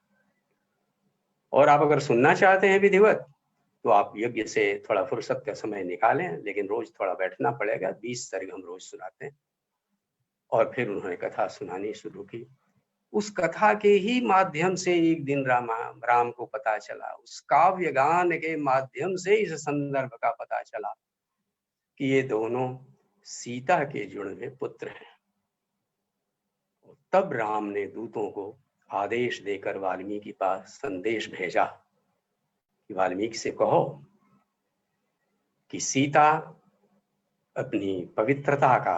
और आप अगर सुनना चाहते हैं विधिवत तो आप यज्ञ से थोड़ा फुर्सत का समय निकालें, लेकिन रोज थोड़ा बैठना पड़ेगा। 20 सर्ग हम रोज सुनाते हैं। और फिर उन्होंने कथा सुनानी शुरू की। उस कथा के ही माध्यम से एक दिन राम को पता चला, उस काव्य गान के माध्यम से इस संदर्भ का पता चला कि ये दोनों सीता के जुड़वे पुत्र हैं। तब राम ने दूतों को आदेश देकर वाल्मीकि के पास संदेश भेजा कि वाल्मीकि से कहो कि सीता अपनी पवित्रता का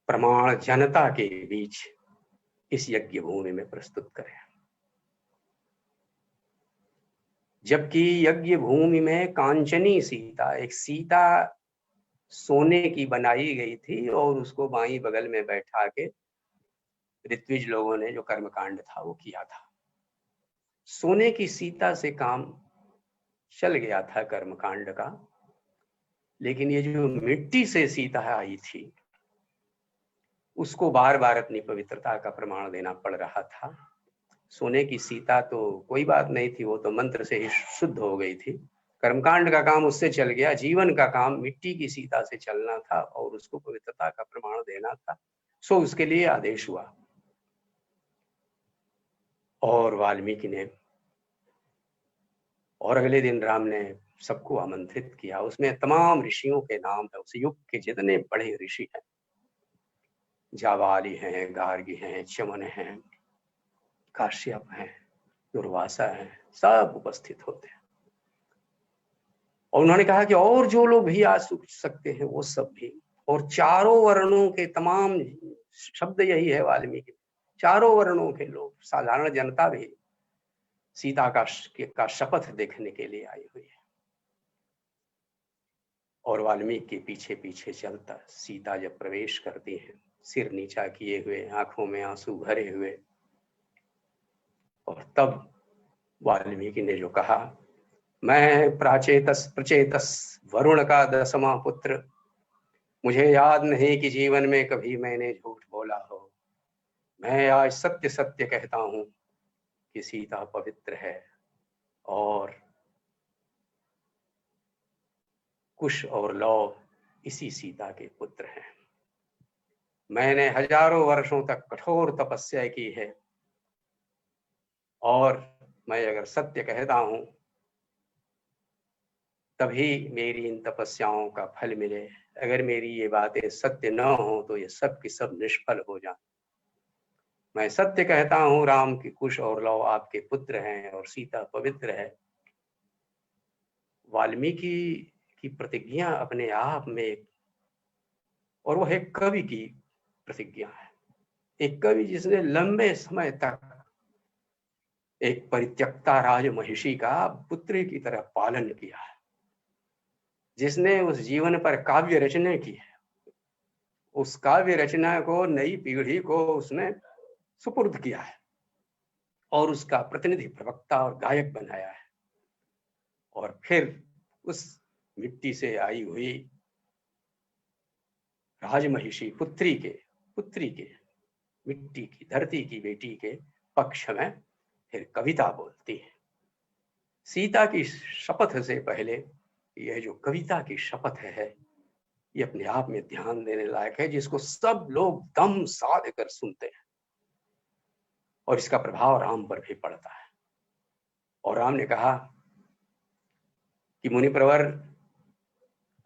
प्रमाण जनता के बीच इस यज्ञ भूमि में प्रस्तुत करें। जबकि यज्ञ भूमि में कांचनी सीता, एक सीता सोने की बनाई गई थी और उसको बाईं बगल में बैठा के ऋत्विज लोगों ने जो कर्मकांड था वो किया था। सोने की सीता से काम चल गया था कर्मकांड का, लेकिन ये जो मिट्टी से सीता आई थी उसको बार बार अपनी पवित्रता का प्रमाण देना पड़ रहा था। सोने की सीता तो कोई बात नहीं थी, वो तो मंत्र से ही शुद्ध हो गई थी। कर्मकांड का काम उससे चल गया, जीवन का काम मिट्टी की सीता से चलना था और उसको पवित्रता का प्रमाण देना था। सो उसके लिए आदेश हुआ और वाल्मीकि ने और अगले दिन राम ने सबको आमंत्रित किया। उसमें तमाम ऋषियों के नाम है, उस युग के जितने बड़े ऋषि हैं, जावाली हैं, गार्गी हैं, चमन हैं, काश्यप हैं, दुर्वासा हैं, सब उपस्थित होते हैं। और उन्होंने कहा कि और जो लोग भी आ सकते हैं वो सब भी, और चारों वर्णों के तमाम, शब्द यही है वाल्मीकि, चारों वर्णों के लोग, साधारण जनता भी सीता का शपथ देखने के लिए आई हुई है। और वाल्मीकि के पीछे पीछे चलता सीता जब प्रवेश करती है, सिर नीचा किए हुए, आंखों में आंसू भरे हुए, और तब वाल्मीकि ने जो कहा, मैं प्राचेतस प्रचेतस वरुण का 10वां पुत्र, मुझे याद नहीं कि जीवन में कभी मैंने झूठ बोला हो। मैं आज सत्य सत्य कहता हूं कि सीता पवित्र है और कुश और लौ इसी सीता के पुत्र हैं। मैंने हजारों वर्षों तक कठोर तपस्या की है और मैं अगर सत्य कहता हूं तभी मेरी इन तपस्याओं का फल मिले। अगर मेरी ये बातें सत्य न हो तो ये सब की सब निष्फल हो जाए। मैं सत्य कहता हूं, राम की कुश और लौ आपके पुत्र हैं और सीता पवित्र है। वाल्मीकि की प्रतिज्ञा अपने आप में, और वह एक कवि की प्रतिज्ञा है, एक कवि जिसने लंबे समय तक एक परित्यक्ता राजमहिषी का पुत्री की तरह पालन किया है, जिसने उस जीवन पर काव्य रचना की है, उस काव्य रचना को नई पीढ़ी को उसने सुपुर्द किया है और उसका प्रतिनिधि, प्रवक्ता और गायक बनाया है। और फिर उस मिट्टी से आई हुई राजमहिषी पुत्री के मिट्टी की, धरती की बेटी के पक्ष में फिर कविता बोलती है। सीता की शपथ से पहले यह जो कविता की शपथ है, ये अपने आप में ध्यान देने लायक है, जिसको सब लोग दम साध कर सुनते हैं और इसका प्रभाव राम पर भी पड़ता है। और राम ने कहा कि मुनिप्रवर,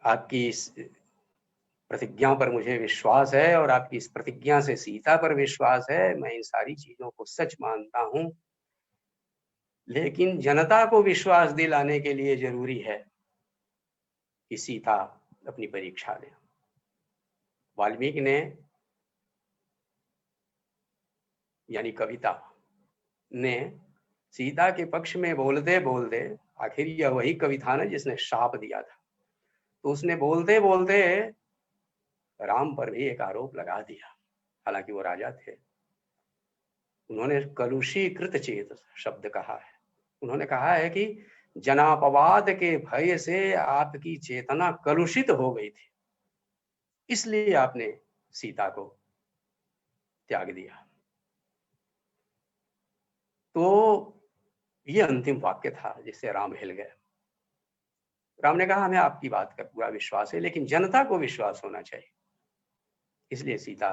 आपकी इस प्रतिज्ञा पर मुझे विश्वास है और आपकी इस प्रतिज्ञा से सीता पर विश्वास है। मैं इन सारी चीजों को सच मानता हूं, लेकिन जनता को विश्वास दिलाने के लिए जरूरी है कि सीता अपनी परीक्षा ले। वाल्मीकि ने, यानी कविता ने, सीता के पक्ष में बोलते बोलते, आखिर यह वही कवि था ना जिसने शाप दिया था, तो उसने बोलते बोलते राम पर भी एक आरोप लगा दिया। हालांकि वो राजा थे, उन्होंने कलुषीकृत चेत शब्द कहा है। उन्होंने कहा है कि जनापवाद के भय से आपकी चेतना कलुषित हो गई थी, इसलिए आपने सीता को त्याग दिया। तो ये अंतिम वाक्य था जिससे राम हिल गए। राम ने कहा, हमें आपकी बात का पूरा विश्वास है, लेकिन जनता को विश्वास होना चाहिए, इसलिए सीता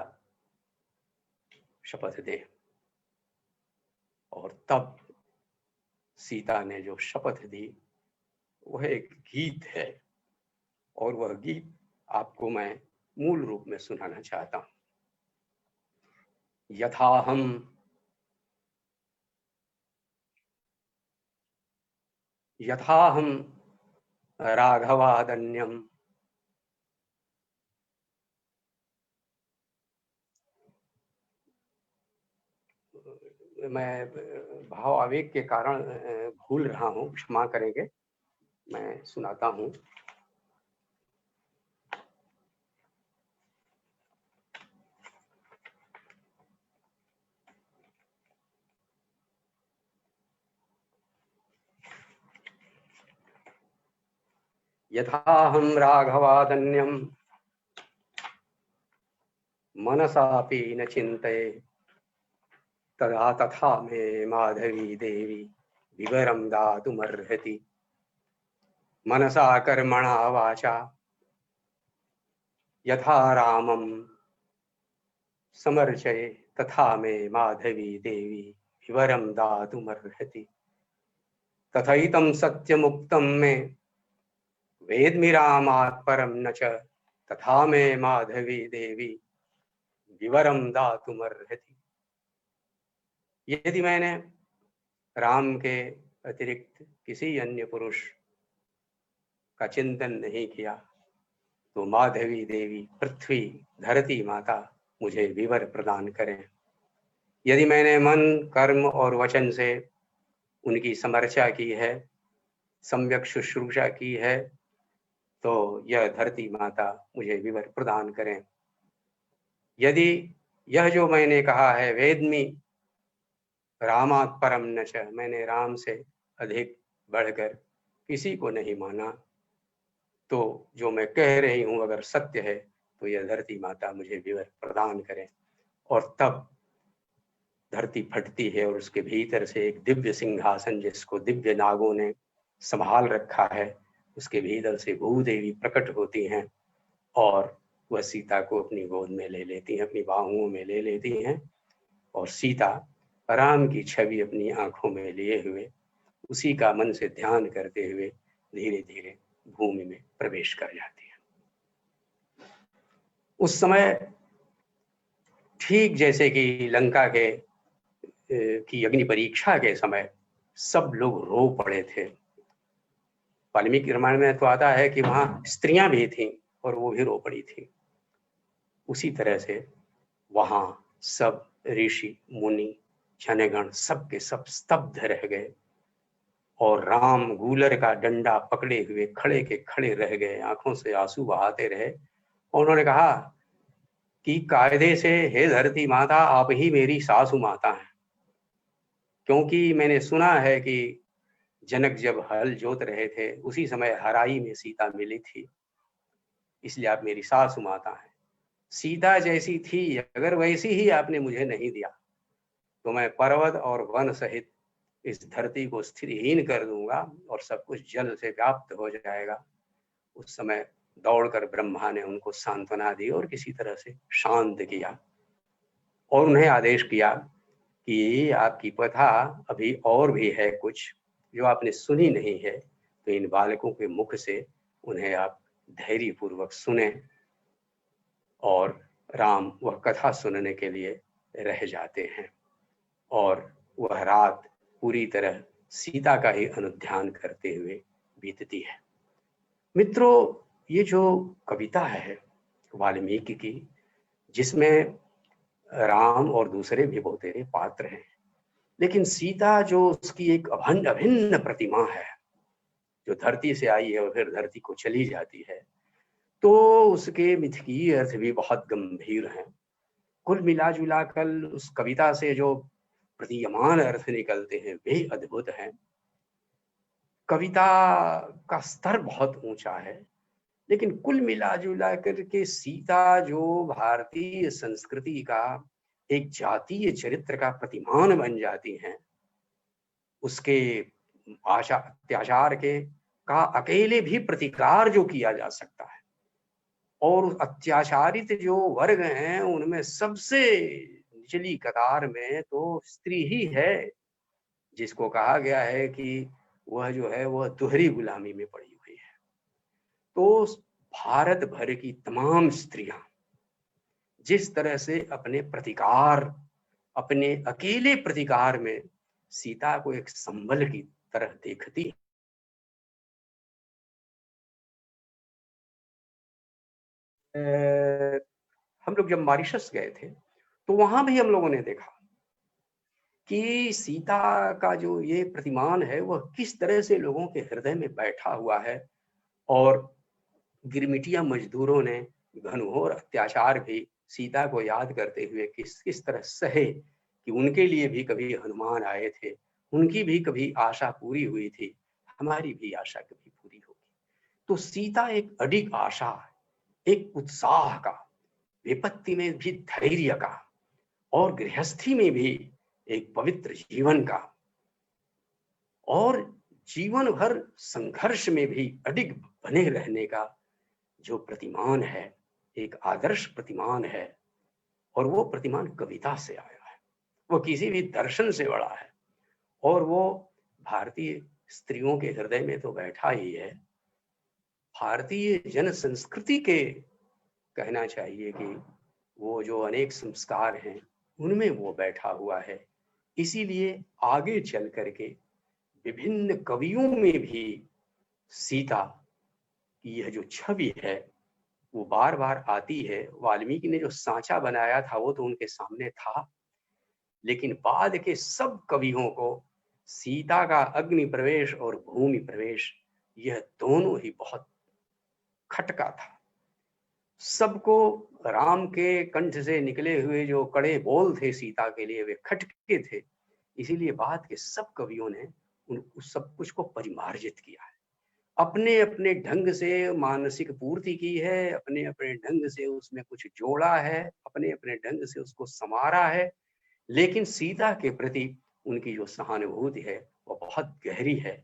शपथ दे। और तब सीता ने जो शपथ दी वह एक गीत है, और वह गीत आपको मैं मूल रूप में सुनाना चाहता हूं। यथाहम राघवादन्यम मैं भाव आवेग के कारण भूल रहा हूं, क्षमा करेंगे, मैं सुनाता हूं। यथाहं राघवादन्यं मनसापि न चिन्तये तदा तथा मे माधवी देवी विवरं दातुमर्हति। मनसा कर्मणा वाचा यथा रामं समर्चये तथा मे माधवी देवी विवरं दातुमर्हति। तथैतं सत्यमुक्तं मे वेद्मि रामात् परं न च तथा मे माधवी देवी विवरम दातुमर्हति। यदि मैंने राम के अतिरिक्त किसी अन्य पुरुष का चिंतन नहीं किया तो माधवी देवी पृथ्वी धरती माता मुझे विवर प्रदान करें। यदि मैंने मन कर्म और वचन से उनकी समर्चा की है, सम्यक शुश्रूषा की है, तो यह धरती माता मुझे विवर प्रदान करें। यदि यह जो मैंने कहा है वेदमी रामात् परम न च, मैंने राम से अधिक बढ़कर किसी को नहीं माना, तो जो मैं कह रही हूं अगर सत्य है तो यह धरती माता मुझे विवर प्रदान करें। और तब धरती फटती है और उसके भीतर से एक दिव्य सिंहासन जिसको दिव्य नागों ने संभाल रखा है, उसके भीतर से भूदेवी प्रकट होती हैं और वह सीता को अपनी गोद में ले लेती हैं, अपनी बाहुओं में ले लेती हैं। और सीता राम की छवि अपनी आंखों में लिए हुए उसी का मन से ध्यान करते हुए धीरे धीरे भूमि में प्रवेश कर जाती है। उस समय ठीक जैसे कि लंका के की अग्नि परीक्षा के समय सब लोग रो पड़े थे। वाल्मीकि रामायण में तो आता है कि वहां स्त्रियां भी थीं और वो भी रो पड़ी थी। उसी तरह से वहां सब ऋषि मुनि जनगण सब के सब स्तब्ध रह गए और राम गूलर का डंडा पकड़े हुए खड़े के खड़े रह गए, आंखों से आंसू बहाते रहे। और उन्होंने कहा कि कायदे से हे धरती माता आप ही मेरी सासू माता हैं, क्योंकि मैंने सुना है कि जनक जब हल जोत रहे थे उसी समय हराई में सीता मिली थी, इसलिए आप मेरी सासू माता हैं। सीता जैसी थी अगर वैसी ही आपने मुझे नहीं दिया तो मैं पर्वत और वन सहित इस धरती को स्थिरहीन कर दूंगा और सब कुछ जल से व्याप्त हो जाएगा। उस समय दौड़कर ब्रह्मा ने उनको सांत्वना दी और किसी तरह से शांत किया और उन्हें आदेश किया कि आपकी कथा अभी और भी है कुछ जो आपने सुनी नहीं है, तो इन बालकों के मुख से उन्हें आप धैर्य पूर्वक सुने। और राम वह कथा सुनने के लिए रह जाते हैं और वह रात पूरी तरह सीता का ही अनुध्यान करते हुए बीतती है। मित्रों, ये जो कविता है वाल्मीकि की, जिसमें राम और दूसरे भी बहुत सारे पात्र हैं, लेकिन सीता जो उसकी एक अभिन्न प्रतिमा है, जो धरती से आई है और फिर धरती को चली जाती है, तो उसके मिथकीय अर्थ भी बहुत गंभीर हैं। कुल मिला जुला कर उस कविता से जो प्रतीयमान अर्थ निकलते हैं वे अद्भुत हैं। कविता का स्तर बहुत ऊंचा है, लेकिन कुल मिला जुला करके सीता जो भारतीय संस्कृति का एक जातीय चरित्र का प्रतिमान बन जाती हैं, उसके अत्याचार के का अकेले भी प्रतिकार जो किया जा सकता है और अत्याचारित जो वर्ग हैं उनमें सबसे निचली कतार में तो स्त्री ही है, जिसको कहा गया है कि वह जो है वह दोहरी गुलामी में पड़ी हुई है। तो भारत भर की तमाम स्त्रियां जिस तरह से अपने प्रतिकार, अपने अकेले प्रतिकार में सीता को एक संबल की तरह देखती, हम लोग जब मॉरिशस गए थे तो वहां भी हम लोगों ने देखा कि सीता का जो ये प्रतिमान है वह किस तरह से लोगों के हृदय में बैठा हुआ है। और गिरमिटिया मजदूरों ने घनघोर अत्याचार भी सीता को याद करते हुए किस किस तरह सहे कि उनके लिए भी कभी हनुमान आए थे, उनकी भी कभी आशा पूरी हुई थी, हमारी भी आशा कभी पूरी होगी। तो सीता एक अडिग आशा, एक उत्साह का, विपत्ति में भी धैर्य का और गृहस्थी में भी एक पवित्र जीवन का और जीवन भर संघर्ष में भी अडिग बने रहने का जो प्रतिमान है, एक आदर्श प्रतिमान है। और वो प्रतिमान कविता से आया है, वो किसी भी दर्शन से बड़ा है और वो भारतीय स्त्रियों के हृदय में तो बैठा ही है। भारतीय जन संस्कृति के कहना चाहिए कि वो जो अनेक संस्कार हैं उनमें वो बैठा हुआ है। इसीलिए आगे चल करके विभिन्न कवियों में भी सीता की यह जो छवि है वो बार बार आती है। वाल्मीकि ने जो सांचा बनाया था वो तो उनके सामने था, लेकिन बाद के सब कवियों को सीता का अग्नि प्रवेश और भूमि प्रवेश यह दोनों ही बहुत खटका था। सबको राम के कंठ से निकले हुए जो कड़े बोल थे सीता के लिए वे खटके थे। इसीलिए बाद के सब कवियों ने उस सब कुछ को परिमार्जित किया है, अपने अपने ढंग से मानसिक पूर्ति की है, अपने अपने ढंग से उसमें कुछ जोड़ा है, अपने अपने ढंग से उसको संवारा है। लेकिन सीता के प्रति उनकी जो सहानुभूति है वो बहुत गहरी है।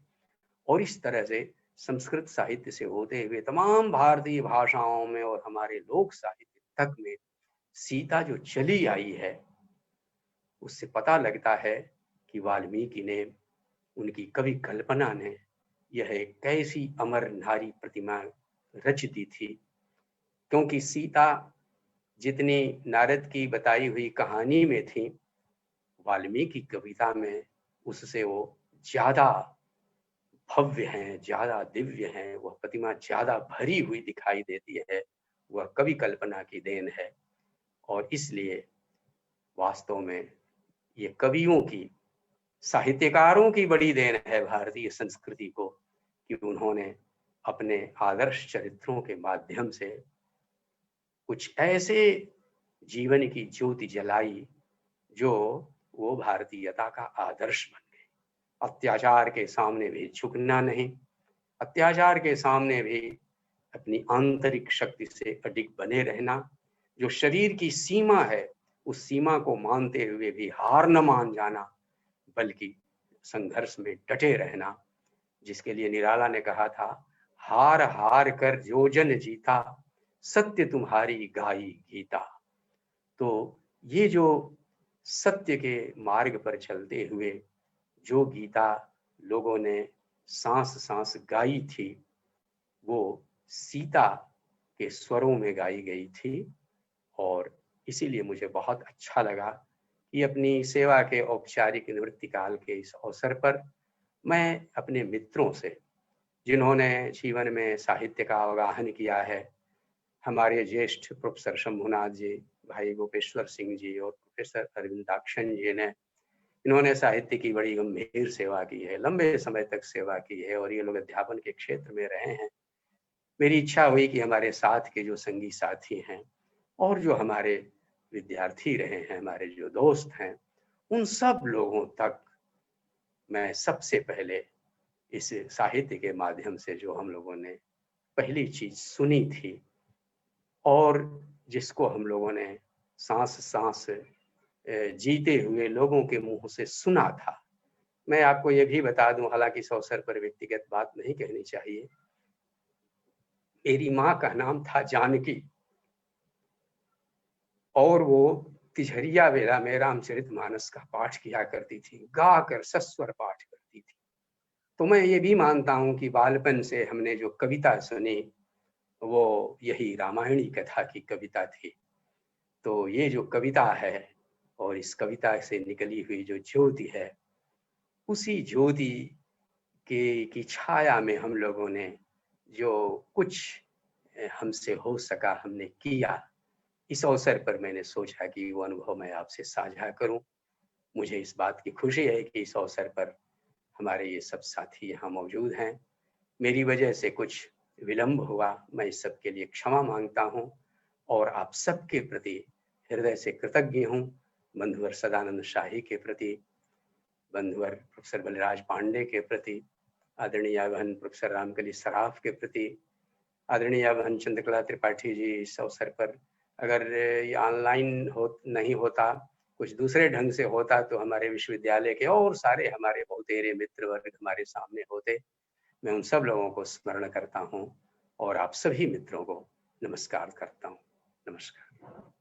और इस तरह से संस्कृत साहित्य से होते हुए तमाम भारतीय भाषाओं में और हमारे लोक साहित्य तक में सीता जो चली आई है उससे पता लगता है कि वाल्मीकि ने, उनकी कवि कल्पना ने यह एक कैसी अमर नारी प्रतिमा रच दी थी। क्योंकि सीता जितनी नारद की बताई हुई कहानी में थी, वाल्मीकि कविता में उससे वो ज्यादा भव्य हैं, ज्यादा दिव्य हैं, वह प्रतिमा ज्यादा भरी हुई दिखाई देती है। वह कवि कल्पना की देन है और इसलिए वास्तव में ये कवियों की, साहित्यकारों की बड़ी देन है भारतीय संस्कृति को कि उन्होंने अपने आदर्श चरित्रों के माध्यम से कुछ ऐसे जीवन की ज्योति जलाई जो वो भारतीयता का आदर्श बन गए। अत्याचार के सामने भी झुकना नहीं, अत्याचार के सामने भी अपनी आंतरिक शक्ति से अडिग बने रहना, जो शरीर की सीमा है उस सीमा को मानते हुए भी हार न मान जाना, बल्कि संघर्ष में डटे रहना। जिसके लिए निराला ने कहा था, हार हार कर जो जन जीता, सत्य तुम्हारी गाई गीता। तो ये जो सत्य के मार्ग पर चलते हुए जो गीता लोगों ने सांस सांस गाई थी वो सीता के स्वरों में गाई गई थी। और इसीलिए मुझे बहुत अच्छा लगा कि अपनी सेवा के औपचारिक निवृत्ति काल के इस अवसर पर मैं अपने मित्रों से, जिन्होंने जीवन में साहित्य का अवगाहन किया है, हमारे ज्येष्ठ प्रोफेसर शंभुनाथ जी, भाई गोपेश्वर सिंह जी और प्रोफेसर अरविंदाक्षन जी ने, इन्होंने साहित्य की बड़ी गंभीर सेवा की है, लंबे समय तक सेवा की है और ये लोग अध्यापन के क्षेत्र में रहे हैं। मेरी इच्छा हुई कि हमारे साथ के जो संगी साथी हैं और जो हमारे विद्यार्थी रहे हैं, हमारे जो दोस्त हैं, उन सब लोगों तक मैं सबसे पहले इस साहित्य के माध्यम से जो हम लोगों ने पहली चीज सुनी थी और जिसको हम लोगों ने सांस सांस जीते हुए लोगों के मुंह से सुना था। मैं आपको ये भी बता दूं, हालांकि इस अवसर पर व्यक्तिगत बात नहीं कहनी चाहिए, मेरी माँ का नाम था जानकी और वो तिझरिया वेला में रामचरितमानस का पाठ किया करती थी, गाकर सस्वर पाठ करती थी। तो मैं ये भी मानता हूँ कि बालपन से हमने जो कविता सुनी वो यही रामायणी कथा की कविता थी। तो ये जो कविता है और इस कविता से निकली हुई जो ज्योति है, उसी ज्योति के की छाया में हम लोगों ने जो कुछ हमसे हो सका हमने किया। इस अवसर पर मैंने सोचा कि वो अनुभव मैं आपसे साझा करूं। मुझे इस बात की खुशी है कि इस अवसर पर हमारे ये सब साथी यहाँ मौजूद हैं। मेरी वजह से कुछ विलंब हुआ, मैं इस सब के लिए क्षमा मांगता हूँ और आप सबके प्रति हृदय से कृतज्ञ हूँ। बंधुवर सदानंद शाही के प्रति, बंधुवर प्रोफेसर बलराज पांडे के प्रति, आदरणीय बहन प्रोफेसर रामकली सराफ के प्रति, आदरणीय बहन चंद्रकला त्रिपाठी जी, इस अवसर पर अगर ये ऑनलाइन नहीं होता, कुछ दूसरे ढंग से होता तो हमारे विश्वविद्यालय के और सारे हमारे बहुतेरे मित्र वर्ग हमारे सामने होते। मैं उन सब लोगों को स्मरण करता हूँ और आप सभी मित्रों को नमस्कार करता हूँ। नमस्कार।